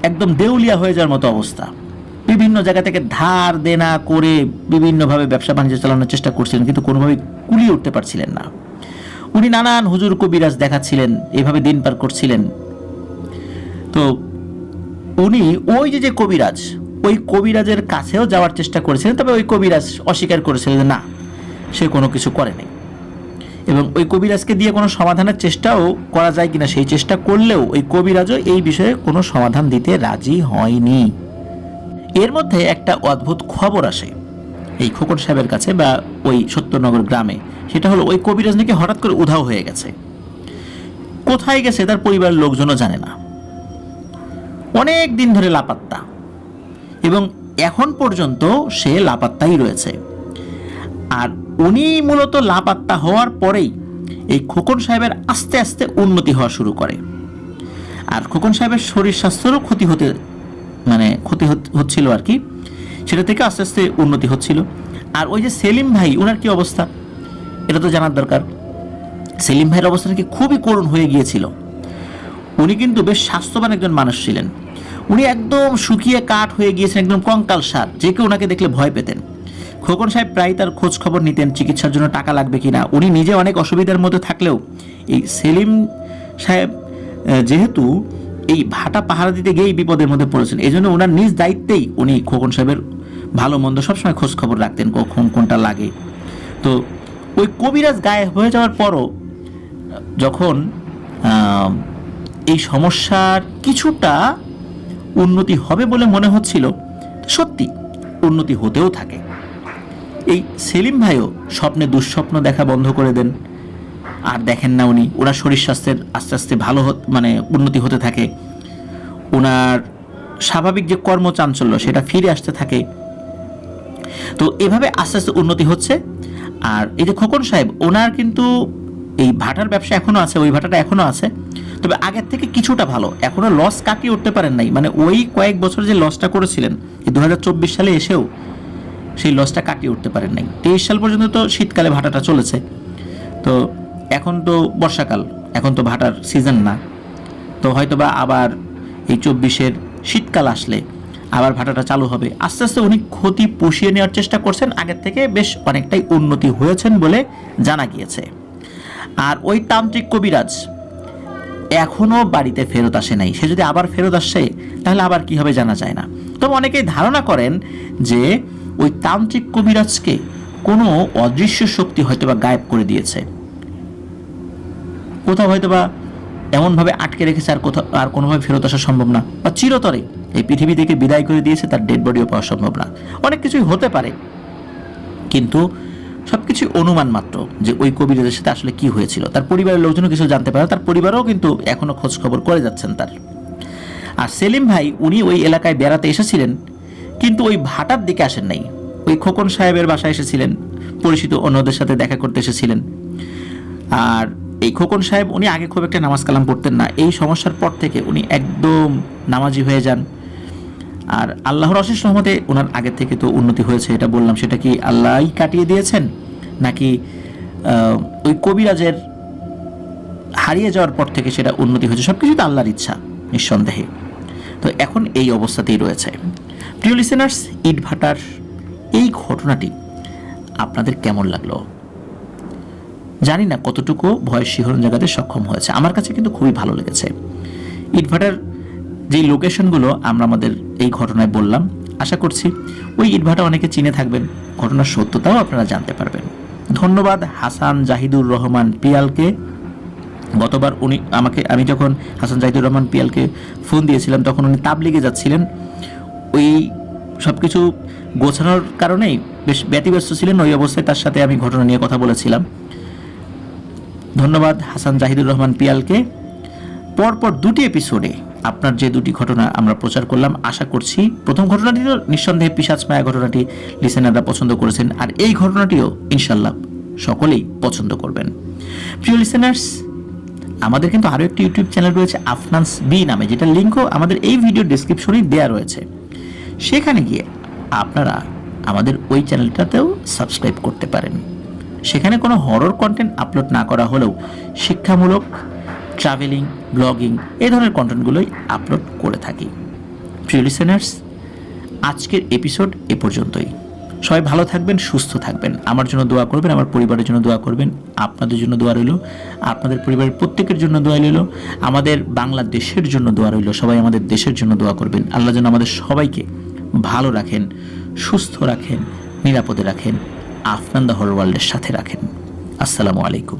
একদম দেউলিয়া হয়ে যাওয়ার মতো অবস্থা। বিভিন্ন জায়গা থেকে ধার দেনা করে বিভিন্নভাবে ব্যবসা বাণিজ্য চালানোর চেষ্টা করছিলেন, কিন্তু কোনোভাবেই কুলিয়ে উঠতে পারছিলেন না। উনি নানান হুজুর কবিরাজ দেখাচ্ছিলেন, এইভাবে দিন পার করছিলেন। তো উনি ওই যে কবিরাজ, ওই কবিরাজের কাছেও যাওয়ার চেষ্টা করেছিলেন, তবে ওই কবিরাজ অস্বীকার করেছিলেন যে না, সে কোনো কিছু করেনি। এবং ওই কবিরাজকে দিয়ে কোনো সমাধানের চেষ্টাও করা যায় কিনা সেই চেষ্টা করলেও ওই কবিরাজও এই বিষয়ে কোনো সমাধান দিতে রাজি হয়নি। এর মধ্যে একটা অদ্ভুত খবর আসে এই খোকন সাহেবের কাছে বা ওই সত্যনগর গ্রামে, সেটা হলো ওই কবিরাজ নাকি হঠাৎ করে উধাও হয়ে গেছে। কোথায় গেছে তার পরিবারের লোকজনও জানে না, অনেক দিন ধরে লাপাত্তা, এবং এখন পর্যন্ত সে লাপাত্তাই রয়েছে। আর উনি মূলত লাপাত্তা হওয়ার পরেই এই খোকন সাহেবের আস্তে আস্তে উন্নতি হওয়া শুরু করে। আর খোকন সাহেবের শরীর স্বাস্থ্যেরও ক্ষতি হচ্ছিল আর কি, সেটা থেকে আস্তে আস্তে উন্নতি হচ্ছিল। আর ওই যে সেলিম ভাই, ওনার কি অবস্থা এটা তো জানার দরকার। সেলিম ভাইয়ের অবস্থা নাকি খুবই করুণ হয়ে গিয়েছিল। উনি কিন্তু বেশ স্বাস্থ্যবান একজন মানুষ ছিলেন, উনি একদম শুকিয়ে কাঠ হয়ে গিয়েছেন, একদম কঙ্কাল সার, যে কেউ ওনাকে দেখলে ভয় পেতেন। খোকন সাহেব প্রায় তার খোঁজ খবর নিতেন, চিকিৎসার জন্য টাকা লাগবে কিনা। উনি নিজে অনেক অসুবিধার মধ্যে থাকলেও এই সেলিম সাহেব যেহেতু এই ভাটা পাহারা দিতে গিয়েই বিপদের মধ্যে পড়েছেন, এই জন্য ওনার নিজ দায়িত্বেই উনি খোকন সাহেবের ভালো মন্দ সবসময় খোঁজ খবর রাখতেন, কখন কোনটা লাগে। তো ওই কবিরাজ গায়েব হয়ে যাওয়ার পরও যখন এই সমস্যার কিছুটা উন্নতি হবে বলে মনে হচ্ছিল, সত্যি উন্নতি হতেও থাকে। এই সেলিম ভাইও স্বপ্নে দুঃস্বপ্ন দেখা বন্ধ করে দেন, আর দেখেন না উনি, ওনার শরীর স্বাস্থ্যের আস্তে আস্তে ভালো উন্নতি হতে থাকে। ওনার স্বাভাবিক যে কর্মচাঞ্চল্য সেটা ফিরে আসতে থাকে। তো এভাবে আস্তে আস্তে উন্নতি হচ্ছে। আর এই যে খোকন সাহেব, ওনার কিন্তু এই ভাটার ব্যবসা এখনও আছে, ওই ভাটাটা এখনও আছে, তবে আগের থেকে কিছুটা ভালো, এখনও লস কাটিয়ে উঠতে পারেন নাই। মানে ওই কয়েক বছর যে লসটা করেছিলেন এই 2024 সালে এসেও সেই লসটা কাটিয়ে উঠতে পারেন নাই। 23 সাল পর্যন্ত তো শীতকালে ভাটাটা চলেছে, তো এখন তো বর্ষাকাল, এখন তো ভাটার সিজন না, তো হয়তোবা আবার এই 24-এর শীতকাল আসলে আবার ভাটাটা চালু হবে। আস্তে আস্তে উনি ক্ষতি পুষিয়ে নেওয়ার চেষ্টা করছেন, আগের থেকে বেশ অনেকটাই উন্নতি হয়েছেন বলে জানা গিয়েছে। আর ওই তান্ত্রিক কবিরাজ এখনও বাড়িতে ফেরত আসে নাই, সে যদি আবার ফেরত আসে তাহলে আবার কি হবে জানা যায় না। তবে অনেকেই ধারণা করেন যে ওই তান্ত্রিক কবিরাজকে কোনো অদৃশ্য শক্তি হয়তোবা গায়েব করে দিয়েছে, কোথাও হয়তোবা এমনভাবে আটকে রেখেছে আর কোনোভাবে ফেরত আসা সম্ভব না, বা চিরতরে এই পৃথিবী থেকে বিদায় করে দিয়েছে, তার ডেড বডিও পাওয়া সম্ভব না। অনেক কিছুই হতে পারে, কিন্তু সবকিছু অনুমান মাত্র যে ওই কবিরাজের সাথে আসলে কি হয়েছিল। তার পরিবারের লোকজনও কিছু জানতে পারে, তার পরিবারও কিন্তু এখনো খোঁজ খবর করে যাচ্ছেন তার। আর সেলিম ভাই উনি ওই এলাকায় বেড়াতে এসেছিলেন, কিন্তু ওই ভাটার দিকে আসেন নাই, ওই খোকন সাহেবের বাসায় এসেছিলেন, পরিচিত অন্যদের সাথে দেখা করতে এসেছিলেন। আর এই খোকন সাহেব উনি আগে খুব একটা নামাজ কালাম পড়তেন না, এই সমস্যার পর থেকে উনি একদম নামাজি হয়ে যান। আর আল্লাহর অশেষ রহমতে ওনার আগের থেকে তো উন্নতি হয়েছে, এটা বললাম, সেটা কি আল্লাহই কাটিয়ে দিয়েছেন নাকি ওই কবিরাজের হারিয়ে যাওয়ার পর থেকে সেটা উন্নতি হয়েছে, সব কিছু তো আল্লাহর ইচ্ছা নিঃসন্দেহে। তো এখন এই অবস্থাতেই রয়েছে। প্রিয় লিসেনার্স, ইট ভাটার এই ঘটনাটি আপনাদের কেমন লাগলো জানি না কতটুকু ভয়ের শিহরণ জায়গাতে সক্ষম হয়েছে। আমার কাছে কিন্তু খুবই ভালো লেগেছে। ইটভাটার যেই লোকেশনগুলো আমরা আমাদের এই ঘটনায় বললাম, আশা করছি ওই ইটভাটা অনেকে চিনে থাকবেন, ঘটনার সত্যতাও আপনারা জানতে পারবেন। ধন্যবাদ হাসান জাহিদুর রহমান পিয়ালকে। গতবার আমি যখন হাসান জাহিদুর রহমান পিয়ালকে ফোন দিয়েছিলাম তখন উনি তাবলিগে যাচ্ছিলেন, ওই সব কিছু গোছানোর কারণেই বেশ ব্যতিব্যস্ত ছিলেন। ওই অবস্থায় তার সাথে আমি ঘটনা নিয়ে কথা বলেছিলাম। ধন্যবাদ হাসান জাহিদুর রহমান পিয়ালকে। পরপর 2টি এপিসোডে আপনার যে 2টি ঘটনা আমরা প্রচার করলাম, আশা করছি প্রথম ঘটনাটি তো নিঃসন্দেহে পিশাচ মায়া ঘটনাটি লিসেনাররা পছন্দ করেছেন, আর এই ঘটনাটিও ইনশাল্লাহ সকলেই পছন্দ করবেন। প্রিয় লিসেনার্স, আমাদের কিন্তু আরও একটি ইউটিউব চ্যানেল রয়েছে আফনান্স বি নামে, যেটা লিঙ্কও আমাদের এই ভিডিও ডেসক্রিপশনেই দেওয়া রয়েছে। সেখানে গিয়ে আপনারা আমাদের ওই চ্যানেলটাতেও সাবস্ক্রাইব করতে পারেন। সেখানে কোনো হরর কন্টেন্ট আপলোড না করা হলেও শিক্ষামূলক, ট্রাভেলিং, ব্লগিং এই ধরনের কন্টেন্টগুলোই আপলোড করে থাকি। প্রিয় লিসেনার্স, আজকের এপিসোড এ পর্যন্তই। সবাই ভালো থাকবেন, সুস্থ থাকবেন, আমার জন্য দোয়া করবেন, আমার পরিবারের জন্য দোয়া করবেন, আপনাদের জন্য দোয়া রইল, আপনাদের পরিবারের প্রত্যেকের জন্য দোয়া রইল, আমাদের বাংলাদেশের জন্য দোয়া রইল। সবাই আমাদের দেশের জন্য দোয়া করবেন। আল্লাহ যেন আমাদের সবাইকে ভালো রাখেন, সুস্থ রাখেন, নিরাপদে রাখেন, আফনান দ্য হরর ওয়ার্ল্ডের সাথে রাখেন। আসসালামু আলাইকুম।